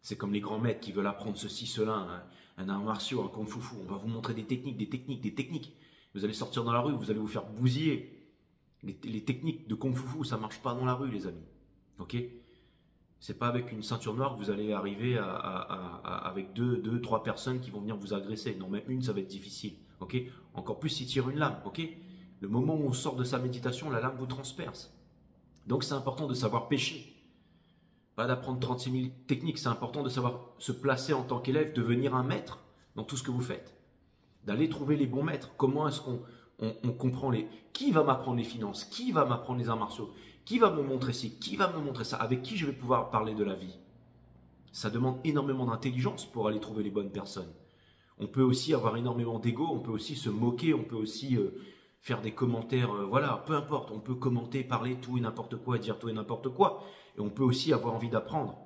C'est comme les grands maîtres qui veulent apprendre ceci, cela, un art martial, un kung fu. On va vous montrer des techniques, des techniques, des techniques. Vous allez sortir dans la rue, vous allez vous faire bousiller. Les techniques de kung fu, ça ne marche pas dans la rue, les amis. Ok? C'est pas avec une ceinture noire que vous allez arriver avec deux, trois personnes qui vont venir vous agresser. Non, mais une, ça va être difficile. Ok? Encore plus s'il tire une lame. Ok? Le moment où on sort de sa méditation, la lame vous transperce. Donc c'est important de savoir pêcher. Pas d'apprendre 36 000 techniques. C'est important de savoir se placer en tant qu'élève, devenir un maître dans tout ce que vous faites. D'aller trouver les bons maîtres. Comment est-ce qu'on comprend les... Qui va m'apprendre les finances? Qui va m'apprendre les arts martiaux? Qui va me montrer ci? Qui va me montrer ça? Avec qui je vais pouvoir parler de la vie? Ça demande énormément d'intelligence pour aller trouver les bonnes personnes. On peut aussi avoir énormément d'ego, on peut aussi se moquer, on peut aussi faire des commentaires, voilà, peu importe. On peut commenter, parler tout et n'importe quoi, dire tout et n'importe quoi. Et on peut aussi avoir envie d'apprendre.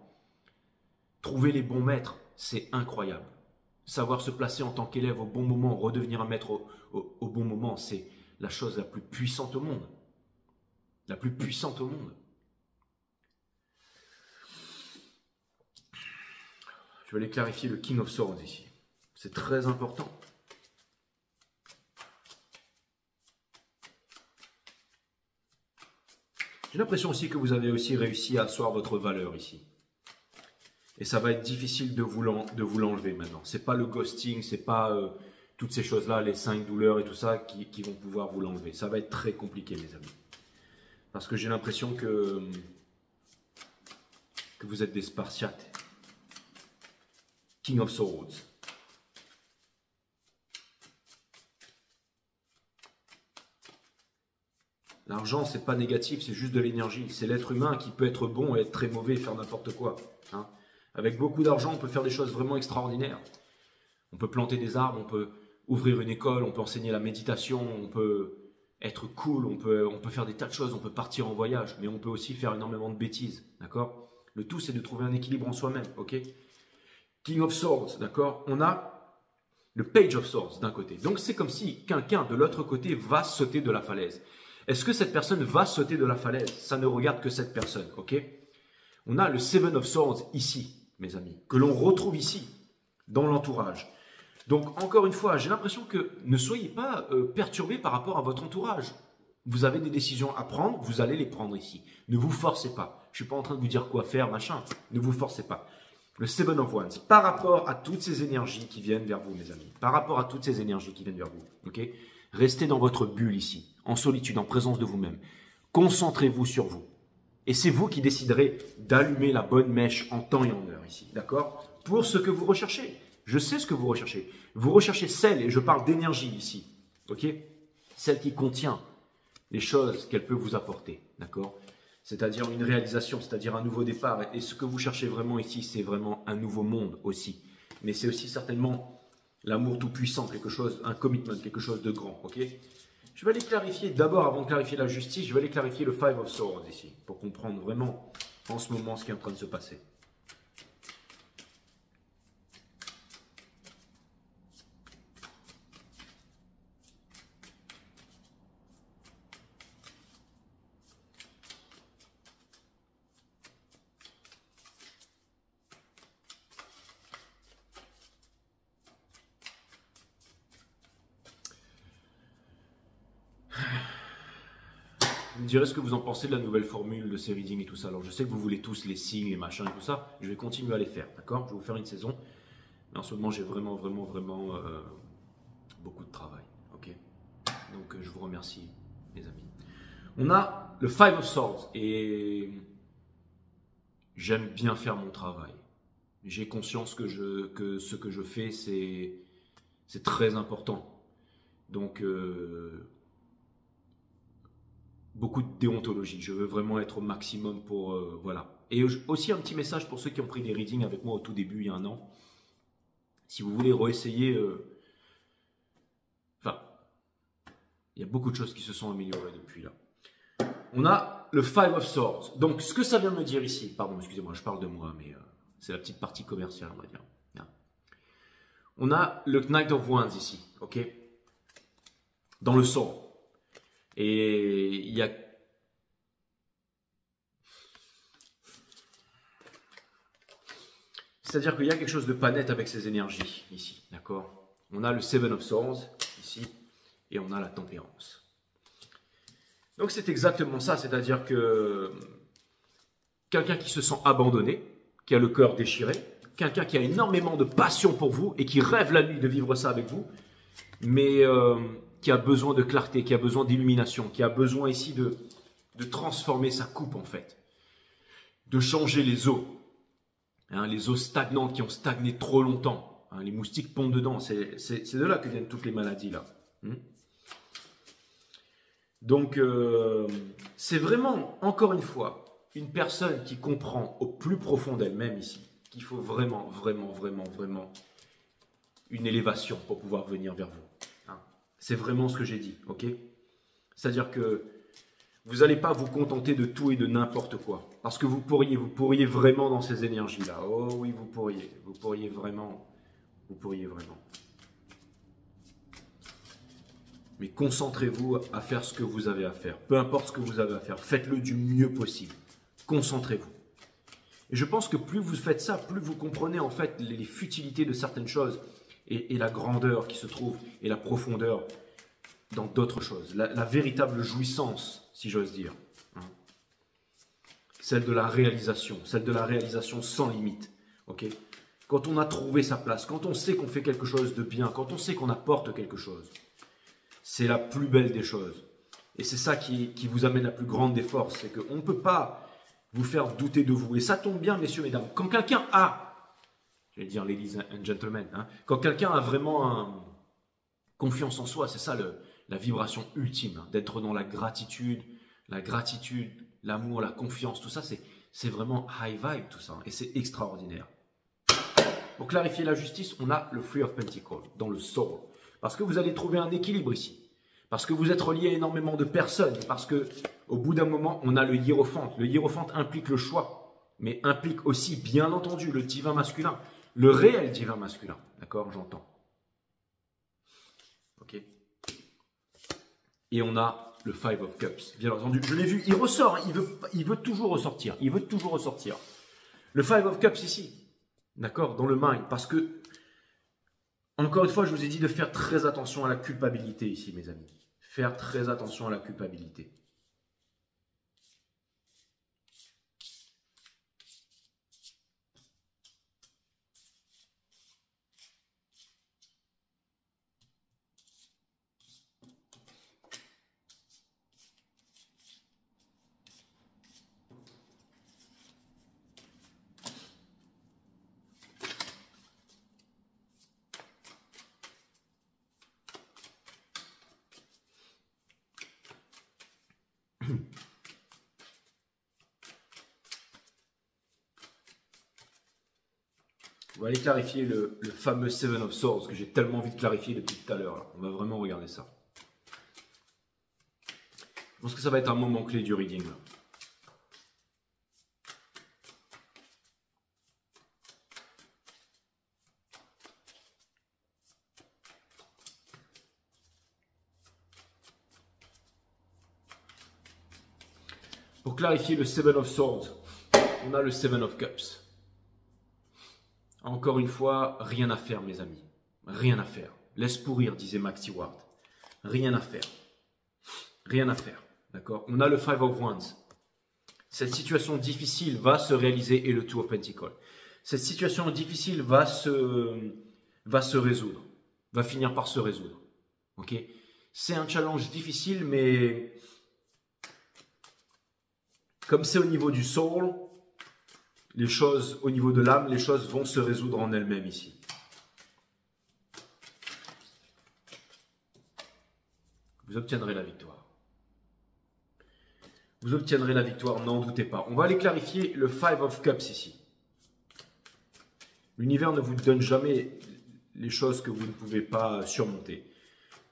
Trouver les bons maîtres, c'est incroyable. Savoir se placer en tant qu'élève au bon moment, redevenir un maître au bon moment, c'est la chose la plus puissante au monde. La plus puissante au monde. Je vais aller clarifier le King of Swords ici. C'est très important. J'ai l'impression aussi que vous avez aussi réussi à asseoir votre valeur ici. Et ça va être difficile de vous l'enlever maintenant. Ce n'est pas le ghosting, ce n'est pas toutes ces choses-là, les 5 douleurs et tout ça qui vont pouvoir vous l'enlever. Ça va être très compliqué, mes amis. Parce que j'ai l'impression que vous êtes des Spartiates. King of Swords. L'argent, c'est pas négatif, c'est juste de l'énergie. C'est l'être humain qui peut être bon et être très mauvais et faire n'importe quoi. Hein. Avec beaucoup d'argent, on peut faire des choses vraiment extraordinaires. On peut planter des arbres, on peut ouvrir une école, on peut enseigner la méditation, on peut être cool, on peut faire des tas de choses, on peut partir en voyage, mais on peut aussi faire énormément de bêtises, d'accord? Le tout, c'est de trouver un équilibre en soi-même, ok? King of Swords, d'accord? On a le Page of Swords d'un côté. Donc, c'est comme si quelqu'un de l'autre côté va sauter de la falaise. Est-ce que cette personne va sauter de la falaise? Ça ne regarde que cette personne, ok? On a le Seven of Swords ici, mes amis, que l'on retrouve ici, dans l'entourage. Donc, encore une fois, j'ai l'impression que ne soyez pas perturbés par rapport à votre entourage. Vous avez des décisions à prendre, vous allez les prendre ici. Ne vous forcez pas. Je ne suis pas en train de vous dire quoi faire, machin. Ne vous forcez pas. Le Seven of Wands, par rapport à toutes ces énergies qui viennent vers vous, mes amis. Par rapport à toutes ces énergies qui viennent vers vous. Ok? Restez dans votre bulle ici, en solitude, en présence de vous-même. Concentrez-vous sur vous. Et c'est vous qui déciderez d'allumer la bonne mèche en temps et en heure ici. D'accord? Pour ce que vous recherchez. Je sais ce que vous recherchez. Vous recherchez celle, et je parle d'énergie ici, ok? Celle qui contient les choses qu'elle peut vous apporter, d'accord? C'est-à-dire une réalisation, c'est-à-dire un nouveau départ. Et ce que vous cherchez vraiment ici, c'est vraiment un nouveau monde aussi. Mais c'est aussi certainement l'amour tout-puissant, quelque chose, un commitment, quelque chose de grand, ok? Je vais aller clarifier, d'abord, avant de clarifier la justice, je vais aller clarifier le Five of Swords ici, pour comprendre vraiment en ce moment ce qui est en train de se passer. Vous me direz ce que vous en pensez de la nouvelle formule de ces readings et tout ça. Alors je sais que vous voulez tous les signes, les machins et tout ça. Je vais continuer à les faire, d'accord? Je vais vous faire une saison. Mais en ce moment, j'ai vraiment beaucoup de travail, ok? Donc je vous remercie, les amis. On a le Five of Swords et j'aime bien faire mon travail. J'ai conscience que ce que je fais, c'est très important. Donc beaucoup de déontologie. Je veux vraiment être au maximum pour... voilà. Et aussi un petit message pour ceux qui ont pris des readings avec moi au tout début, il y a un an. Si vous voulez réessayer Il y a beaucoup de choses qui se sont améliorées depuis là. On a le Five of Swords. Donc, ce que ça vient me dire ici, pardon, excusez-moi, je parle de moi, mais c'est la petite partie commerciale, on va dire. Bien. On a le Knight of Wands ici, ok? Dans le Sword. Et il y a... C'est-à-dire qu'il y a quelque chose de pas net avec ces énergies ici, d'accord? On a le Seven of Swords ici, et on a la tempérance. Donc c'est exactement ça, c'est-à-dire que quelqu'un qui se sent abandonné, qui a le cœur déchiré, quelqu'un qui a énormément de passion pour vous et qui rêve la nuit de vivre ça avec vous, mais qui a besoin de clarté, qui a besoin d'illumination, qui a besoin ici de transformer sa coupe en fait, de changer les eaux, hein, les eaux stagnantes qui ont stagné trop longtemps, hein, les moustiques pondent dedans, c'est de là que viennent toutes les maladies là. Donc, c'est vraiment, encore une fois, une personne qui comprend au plus profond d'elle-même ici qu'il faut vraiment, vraiment, vraiment, vraiment une élévation pour pouvoir venir vers vous. Hein. C'est vraiment ce que j'ai dit, ok? C'est-à-dire que vous n'allez pas vous contenter de tout et de n'importe quoi. Parce que vous pourriez vraiment dans ces énergies-là. Oh oui, vous pourriez vraiment. Mais concentrez-vous à faire ce que vous avez à faire. Peu importe ce que vous avez à faire, faites-le du mieux possible. Concentrez-vous. Et je pense que plus vous faites ça, plus vous comprenez en fait les futilités de certaines choses et la grandeur qui se trouve et la profondeur dans d'autres choses. La véritable jouissance, si j'ose dire. Hein. Celle de la réalisation sans limite. Ok? Quand on a trouvé sa place, quand on sait qu'on fait quelque chose de bien, quand on sait qu'on apporte quelque chose. C'est la plus belle des choses. Et c'est ça qui vous amène la plus grande des forces. C'est qu'on ne peut pas vous faire douter de vous. Et ça tombe bien, messieurs, mesdames. Quand quelqu'un a, je vais dire ladies and gentlemen, hein, quand quelqu'un a vraiment confiance en soi, c'est ça la vibration ultime. Hein, d'être dans la gratitude, l'amour, la confiance, tout ça, c'est vraiment high vibe tout ça. Et c'est extraordinaire. Pour clarifier la justice, on a le Three of Pentacles dans le soul. Parce que vous allez trouver un équilibre ici. Parce que vous êtes relié à énormément de personnes. Parce que au bout d'un moment, on a le hiérophante. Le hiérophante implique le choix. Mais implique aussi, bien entendu, le divin masculin. Le réel divin masculin. D'accord, j'entends. Ok. Et on a le Five of Cups. Bien entendu, je l'ai vu, il ressort. Hein, il veut toujours ressortir. Il veut toujours ressortir. Le Five of Cups ici. D'accord, dans le mind. Parce que encore une fois, je vous ai dit de faire très attention à la culpabilité ici, mes amis. Faire très attention à la culpabilité. On va aller clarifier le fameux Seven of Swords que j'ai tellement envie de clarifier depuis tout à l'heure. On va vraiment regarder ça. Je pense que ça va être un moment clé du reading. Là. Pour clarifier le Seven of Swords, on a le Seven of Cups. Encore une fois, rien à faire, mes amis. Rien à faire. Laisse pourrir, disait Max Stewart. Rien à faire. Rien à faire. D'accord? On a le Five of Wands. Cette situation difficile va se réaliser et le Two of Pentacles. Cette situation difficile va se résoudre. Va finir par se résoudre. Ok? C'est un challenge difficile, mais comme c'est au niveau du soul, les choses, au niveau de l'âme, les choses vont se résoudre en elles-mêmes ici. Vous obtiendrez la victoire. Vous obtiendrez la victoire, n'en doutez pas. On va aller clarifier le Five of Cups ici. L'univers ne vous donne jamais les choses que vous ne pouvez pas surmonter.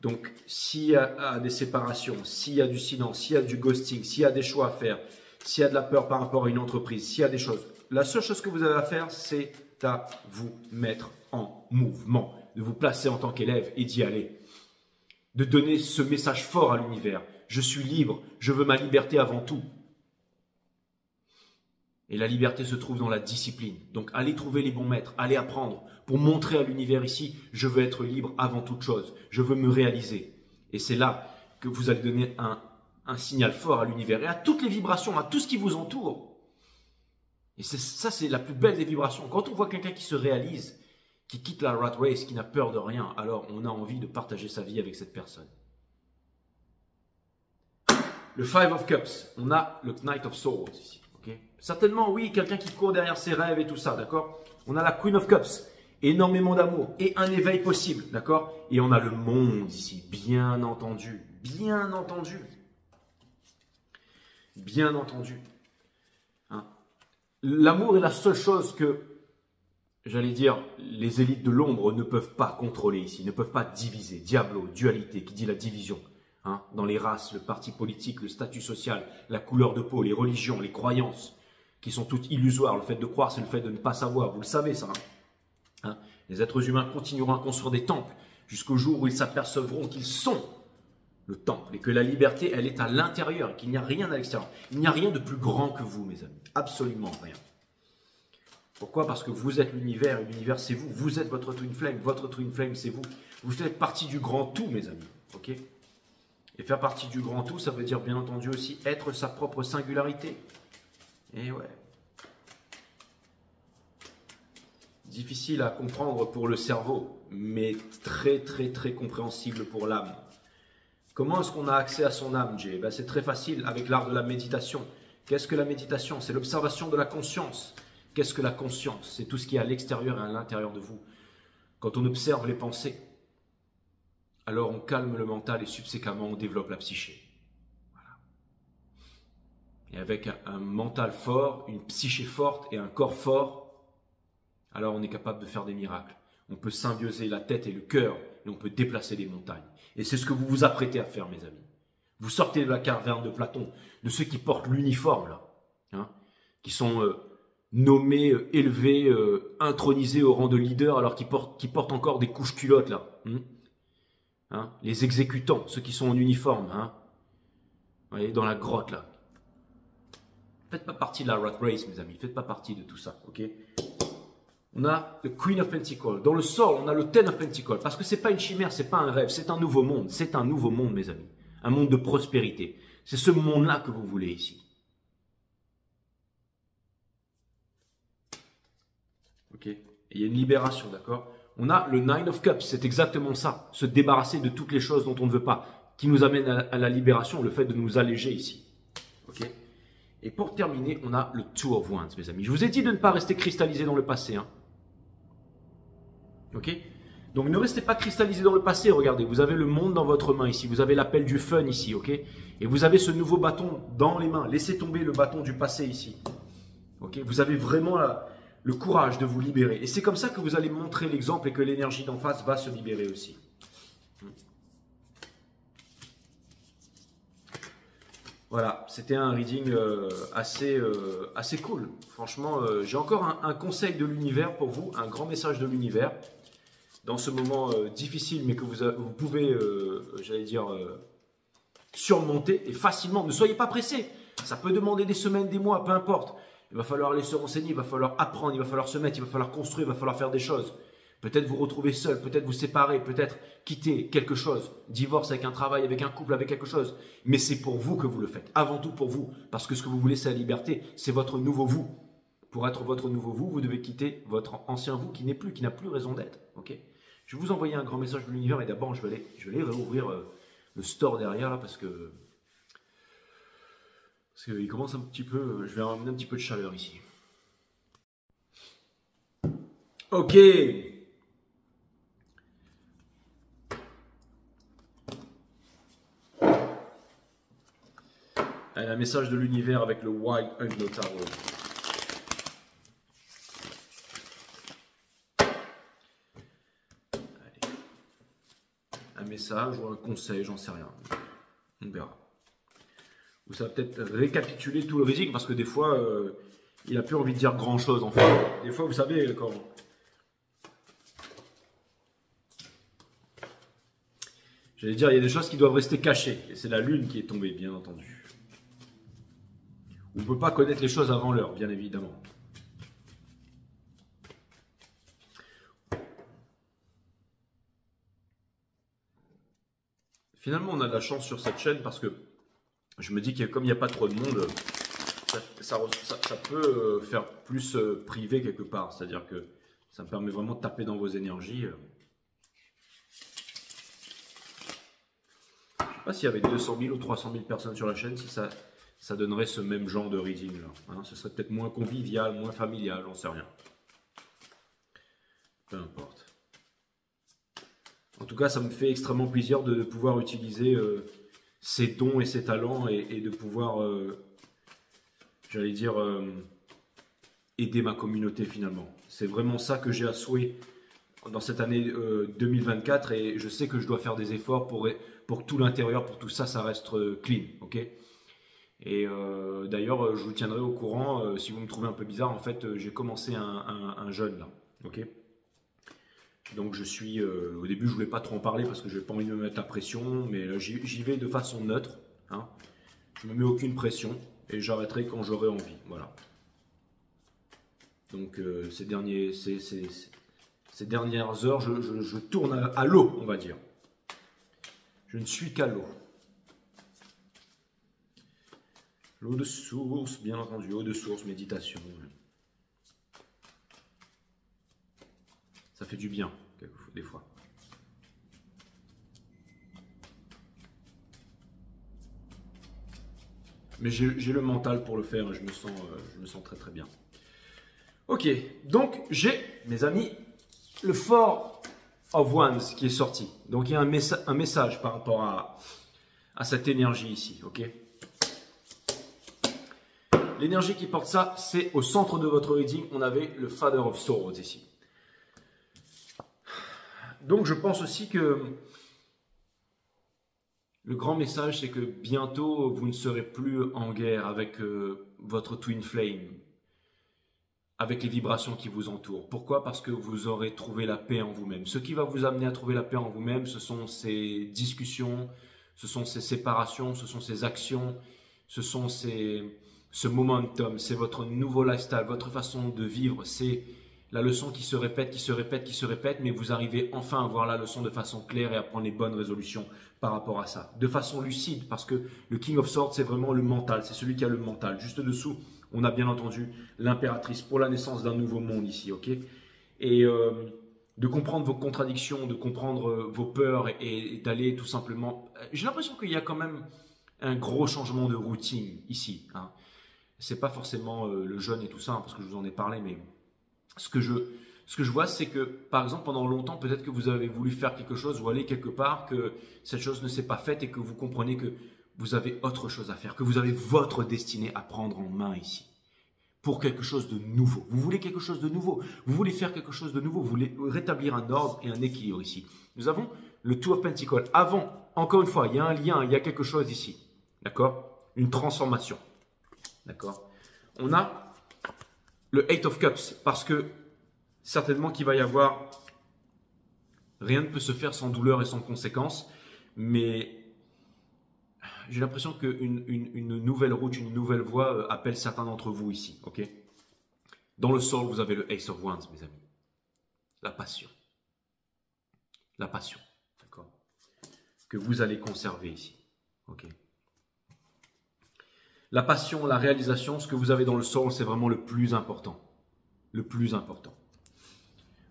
Donc, s'il y a des séparations, s'il y a du silence, s'il y a du ghosting, s'il y a des choix à faire, s'il y a de la peur par rapport à une entreprise, s'il y a des choses, la seule chose que vous avez à faire, c'est à vous mettre en mouvement, de vous placer en tant qu'élève et d'y aller. De donner ce message fort à l'univers. Je suis libre, je veux ma liberté avant tout. Et la liberté se trouve dans la discipline. Donc allez trouver les bons maîtres, allez apprendre pour montrer à l'univers ici, je veux être libre avant toute chose, je veux me réaliser. Et c'est là que vous allez donner un signal fort à l'univers et à toutes les vibrations, à tout ce qui vous entoure. Et ça, c'est la plus belle des vibrations. Quand on voit quelqu'un qui se réalise, qui quitte la rat race, qui n'a peur de rien, alors on a envie de partager sa vie avec cette personne. Le Five of Cups, on a le Knight of Swords ici. Okay. Certainement, oui, quelqu'un qui court derrière ses rêves et tout ça, d'accord. On a la Queen of Cups, énormément d'amour et un éveil possible, d'accord. Et on a le monde ici, bien entendu, bien entendu. Bien entendu. Hein. L'amour est la seule chose que, j'allais dire, les élites de l'ombre ne peuvent pas contrôler ici, ne peuvent pas diviser. Diablo, dualité, qui dit la division. Hein, dans les races, le parti politique, le statut social, la couleur de peau, les religions, les croyances, qui sont toutes illusoires. Le fait de croire, c'est le fait de ne pas savoir. Vous le savez, ça. Hein. Les êtres humains continueront à construire des temples jusqu'au jour où ils s'apercevront qu'ils sont le temple et que la liberté, elle est à l'intérieur, qu'il n'y a rien à l'extérieur. Il n'y a rien de plus grand que vous, mes amis. Absolument rien. Pourquoi? Parce que vous êtes l'univers et l'univers, c'est vous. Vous êtes votre twin flame. Votre twin flame, c'est vous. Vous faites partie du grand tout, mes amis. Ok? Et faire partie du grand tout, ça veut dire bien entendu aussi être sa propre singularité. Et ouais. Difficile à comprendre pour le cerveau, mais très très très compréhensible pour l'âme. Comment est-ce qu'on a accès à son âme, Jay? Ben, c'est très facile avec l'art de la méditation. Qu'est-ce que la méditation? C'est l'observation de la conscience. Qu'est-ce que la conscience? C'est tout ce qui est à l'extérieur et à l'intérieur de vous. Quand on observe les pensées, alors on calme le mental et subséquemment on développe la psyché. Voilà. Et avec un mental fort, une psyché forte et un corps fort, alors on est capable de faire des miracles. On peut symbioser la tête et le cœur et on peut déplacer des montagnes. Et c'est ce que vous vous apprêtez à faire, mes amis. Vous sortez de la caverne de Platon, de ceux qui portent l'uniforme, là, hein, qui sont nommés, élevés, intronisés au rang de leader alors qu'ils portent encore des couches culottes, là. Hein, les exécutants, ceux qui sont en uniforme, hein, vous voyez, dans la grotte là. Faites pas partie de la rat race, mes amis, faites pas partie de tout ça, ok? On a le Queen of Pentacles. Dans le sort, on a le Ten of Pentacles, parce que c'est pas une chimère, c'est pas un rêve, c'est un nouveau monde, mes amis, un monde de prospérité. C'est ce monde-là que vous voulez ici. Ok? Et il y a une libération, d'accord? On a le Nine of Cups, c'est exactement ça, se débarrasser de toutes les choses dont on ne veut pas, qui nous amène à la libération, le fait de nous alléger ici. Ok? Et pour terminer, on a le Two of Wands, mes amis. Je vous ai dit de ne pas rester cristallisé dans le passé. Hein. Ok? Donc ne restez pas cristallisé dans le passé, regardez, vous avez le monde dans votre main ici, vous avez l'appel du fun ici, ok? Et vous avez ce nouveau bâton dans les mains, laissez tomber le bâton du passé ici. Ok? Vous avez vraiment le courage de vous libérer. Et c'est comme ça que vous allez montrer l'exemple et que l'énergie d'en face va se libérer aussi. Voilà, c'était un reading assez cool. Franchement, j'ai encore un conseil de l'univers pour vous, un grand message de l'univers. Dans ce moment difficile, mais que vous pouvez, j'allais dire, surmonter et facilement. Ne soyez pas pressés. Ça peut demander des semaines, des mois, peu importe. Il va falloir aller se renseigner, il va falloir apprendre, il va falloir se mettre, il va falloir construire, il va falloir faire des choses. Peut-être vous retrouver seul, peut-être vous séparer, peut-être quitter quelque chose. Divorce avec un travail, avec un couple, avec quelque chose. Mais c'est pour vous que vous le faites. Avant tout pour vous. Parce que ce que vous voulez, c'est la liberté. C'est votre nouveau vous. Pour être votre nouveau vous, vous devez quitter votre ancien vous qui n'est plus, qui n'a plus raison d'être. Okay? Je vais vous envoyer un grand message de l'univers et d'abord, je vais aller réouvrir le store derrière là parce qu'il commence un petit peu, je vais ramener un petit peu de chaleur ici. Ok. Allez, un message de l'univers avec le Wild Unknown Tarot. un message ou un conseil, j'en sais rien. On verra. Ou ça va peut-être récapituler tout le reading parce que des fois, il n'a plus envie de dire grand-chose en fait. Des fois, vous savez, quand... J'allais dire, il y a des choses qui doivent rester cachées. Et c'est la lune qui est tombée, bien entendu. On ne peut pas connaître les choses avant l'heure, bien évidemment. Finalement, on a de la chance sur cette chaîne parce que je me dis que comme il n'y a pas trop de monde, ça peut faire plus privé quelque part. C'est-à-dire que ça me permet vraiment de taper dans vos énergies. Je ne sais pas s'il y avait 200 000 ou 300 000 personnes sur la chaîne, si ça donnerait ce même genre de reading là. Hein, ce serait peut-être moins convivial, moins familial, j'en sais rien. Peu importe. En tout cas, ça me fait extrêmement plaisir de pouvoir utiliser ces dons et ces talents et de pouvoir, j'allais dire, aider ma communauté finalement. C'est vraiment ça que j'ai à souhait dans cette année 2024 et je sais que je dois faire des efforts pour que tout l'intérieur, pour tout ça, ça reste clean, ok? Et d'ailleurs, je vous tiendrai au courant si vous me trouvez un peu bizarre. En fait, j'ai commencé un jeûne là, ok? Donc je suis, au début je voulais pas trop en parler parce que je n'ai pas envie de me mettre la pression, mais j'y vais de façon neutre, hein. Je ne me mets aucune pression et j'arrêterai quand j'aurai envie, voilà. Donc ces dernières heures, je tourne à l'eau, on va dire. Je ne suis qu'à l'eau. L'eau de source, bien entendu, eau de source, méditation. Ça fait du bien, des fois. Mais j'ai le mental pour le faire et je me sens très très bien. Ok, donc j'ai, mes amis, le Four of Wands qui est sorti. Donc il y a un message par rapport à cette énergie ici, ok? L'énergie qui porte ça, c'est au centre de votre reading, on avait le Father of Swords ici. Donc je pense aussi que le grand message, c'est que bientôt, vous ne serez plus en guerre avec votre Twin Flame, avec les vibrations qui vous entourent. Pourquoi? Parce que vous aurez trouvé la paix en vous-même. Ce qui va vous amener à trouver la paix en vous-même, ce sont ces discussions, ce sont ces séparations, ce sont ces actions, ce sont ce momentum, c'est votre nouveau lifestyle, votre façon de vivre, c'est la leçon qui se répète, qui se répète, qui se répète, mais vous arrivez enfin à voir la leçon de façon claire et à prendre les bonnes résolutions par rapport à ça. De façon lucide, parce que le King of Swords, c'est vraiment le mental, c'est celui qui a le mental. Juste dessous, on a bien entendu l'impératrice pour la naissance d'un nouveau monde ici, ok? Et de comprendre vos contradictions, de comprendre vos peurs et d'aller tout simplement... J'ai l'impression qu'il y a quand même un gros changement de routine ici, hein. C'est pas forcément le jeûne et tout ça, hein, parce que je vous en ai parlé, mais ce que je vois, c'est que, par exemple, pendant longtemps, peut-être que vous avez voulu faire quelque chose ou aller quelque part, que cette chose ne s'est pas faite et que vous comprenez que vous avez autre chose à faire, que vous avez votre destinée à prendre en main ici, pour quelque chose de nouveau. Vous voulez quelque chose de nouveau, vous voulez faire quelque chose de nouveau, vous voulez rétablir un ordre et un équilibre ici. Nous avons le Two of Pentacles. Avant, encore une fois, il y a un lien, il y a quelque chose ici, d'accord? Une transformation. D'accord. On a le Eight of Cups parce que certainement qu'il va y avoir, rien ne peut se faire sans douleur et sans conséquence, mais j'ai l'impression qu'une nouvelle route, une nouvelle voie appelle certains d'entre vous ici, ok? Dans le sol, vous avez le Ace of Wands, mes amis. La passion. La passion, d'accord? Que vous allez conserver ici, ok? La passion, la réalisation, ce que vous avez dans le soul, c'est vraiment le plus important. Le plus important.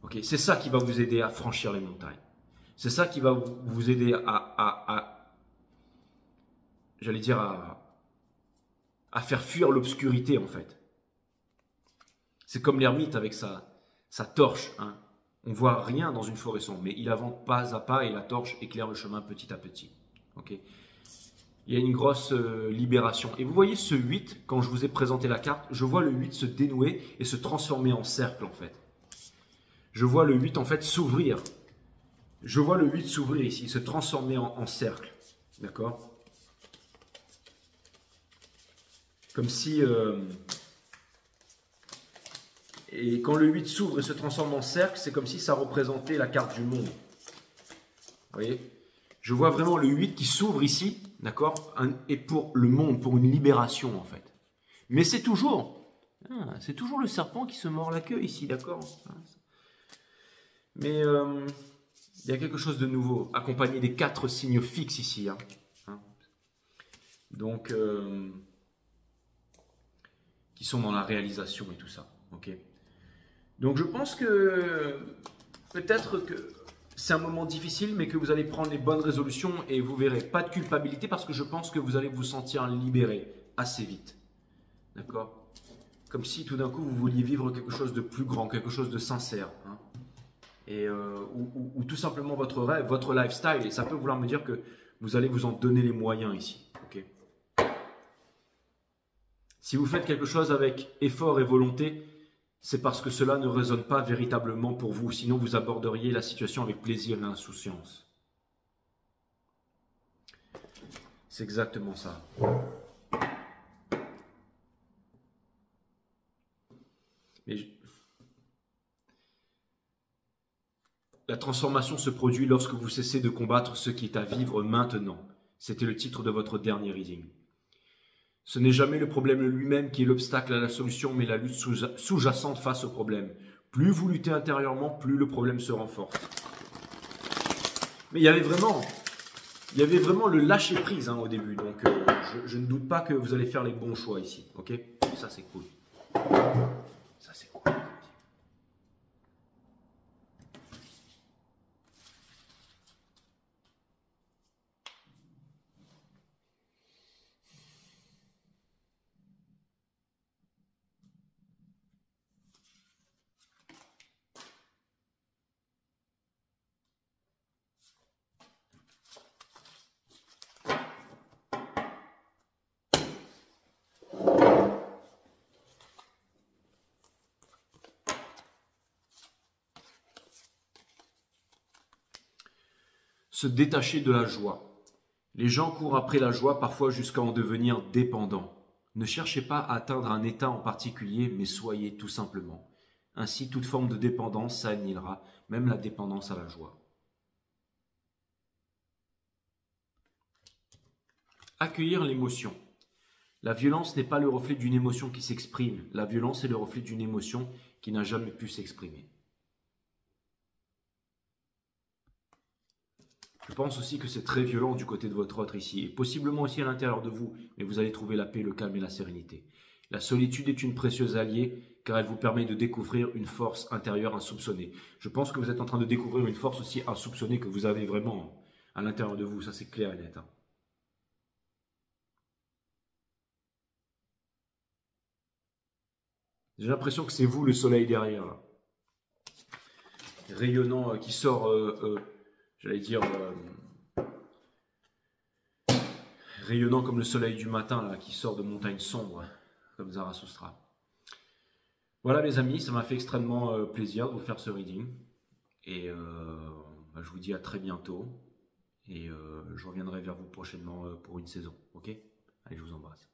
Okay, c'est ça qui va vous aider à franchir les montagnes. C'est ça qui va vous aider j'allais dire, à faire fuir l'obscurité en fait. C'est comme l'ermite avec sa torche, hein. On ne voit rien dans une forêt sombre, mais il avance pas à pas et la torche éclaire le chemin petit à petit. Okay. Il y a une grosse libération. Et vous voyez ce 8, quand je vous ai présenté la carte, je vois le 8 se dénouer et se transformer en cercle en fait. Je vois le 8 en fait s'ouvrir Je vois le 8 s'ouvrir ici, se transformer en cercle. D'accord? Comme si... et quand le 8 s'ouvre et se transforme en cercle, c'est comme si ça représentait la carte du monde. Vous voyez? Je vois vraiment le 8 qui s'ouvre ici, d'accord? Et pour le monde, pour une libération en fait. Mais c'est toujours le serpent qui se mord la queue ici, d'accord? Mais il y a quelque chose de nouveau, accompagné des 4 signes fixes ici. Donc, qui sont dans la réalisation et tout ça. Ok. Donc je pense que peut-être que c'est un moment difficile, mais que vous allez prendre les bonnes résolutions et vous verrez. Pas de culpabilité parce que je pense que vous allez vous sentir libéré assez vite. D'accord? Comme si tout d'un coup vous vouliez vivre quelque chose de plus grand, quelque chose de sincère. Et, ou tout simplement votre rêve, votre lifestyle. Et ça peut vouloir me dire que vous allez vous en donner les moyens ici. Ok? Si vous faites quelque chose avec effort et volonté, c'est parce que cela ne résonne pas véritablement pour vous, sinon vous aborderiez la situation avec plaisir et insouciance. C'est exactement ça. Mais la transformation se produit lorsque vous cessez de combattre ce qui est à vivre maintenant. C'était le titre de votre dernier reading. Ce n'est jamais le problème lui-même qui est l'obstacle à la solution, mais la lutte sous-jacente face au problème. Plus vous luttez intérieurement, plus le problème se renforce. Mais il y avait vraiment le lâcher-prise au début. Donc je ne doute pas que vous allez faire les bons choix ici. Ok? Ça c'est cool. Ça c'est cool. Se détacher de la joie. Les gens courent après la joie parfois jusqu'à en devenir dépendants. Ne cherchez pas à atteindre un état en particulier, mais soyez tout simplement. Ainsi, toute forme de dépendance s'annihilera, même la dépendance à la joie. Accueillir l'émotion. La violence n'est pas le reflet d'une émotion qui s'exprime. La violence est le reflet d'une émotion qui n'a jamais pu s'exprimer. Je pense aussi que c'est très violent du côté de votre autre ici, et possiblement aussi à l'intérieur de vous, mais vous allez trouver la paix, le calme et la sérénité. La solitude est une précieuse alliée, car elle vous permet de découvrir une force intérieure insoupçonnée. Je pense que vous êtes en train de découvrir une force aussi insoupçonnée que vous avez vraiment à l'intérieur de vous, ça c'est clair et net. J'ai l'impression que c'est vous le soleil derrière, là. Rayonnant, qui sort, j'allais dire... rayonnant comme le soleil du matin là, qui sort de montagnes sombres, comme Zarathustra. Voilà mes amis, ça m'a fait extrêmement plaisir de vous faire ce reading. Et je vous dis à très bientôt. Et je reviendrai vers vous prochainement pour une saison. Ok? Allez, je vous embrasse.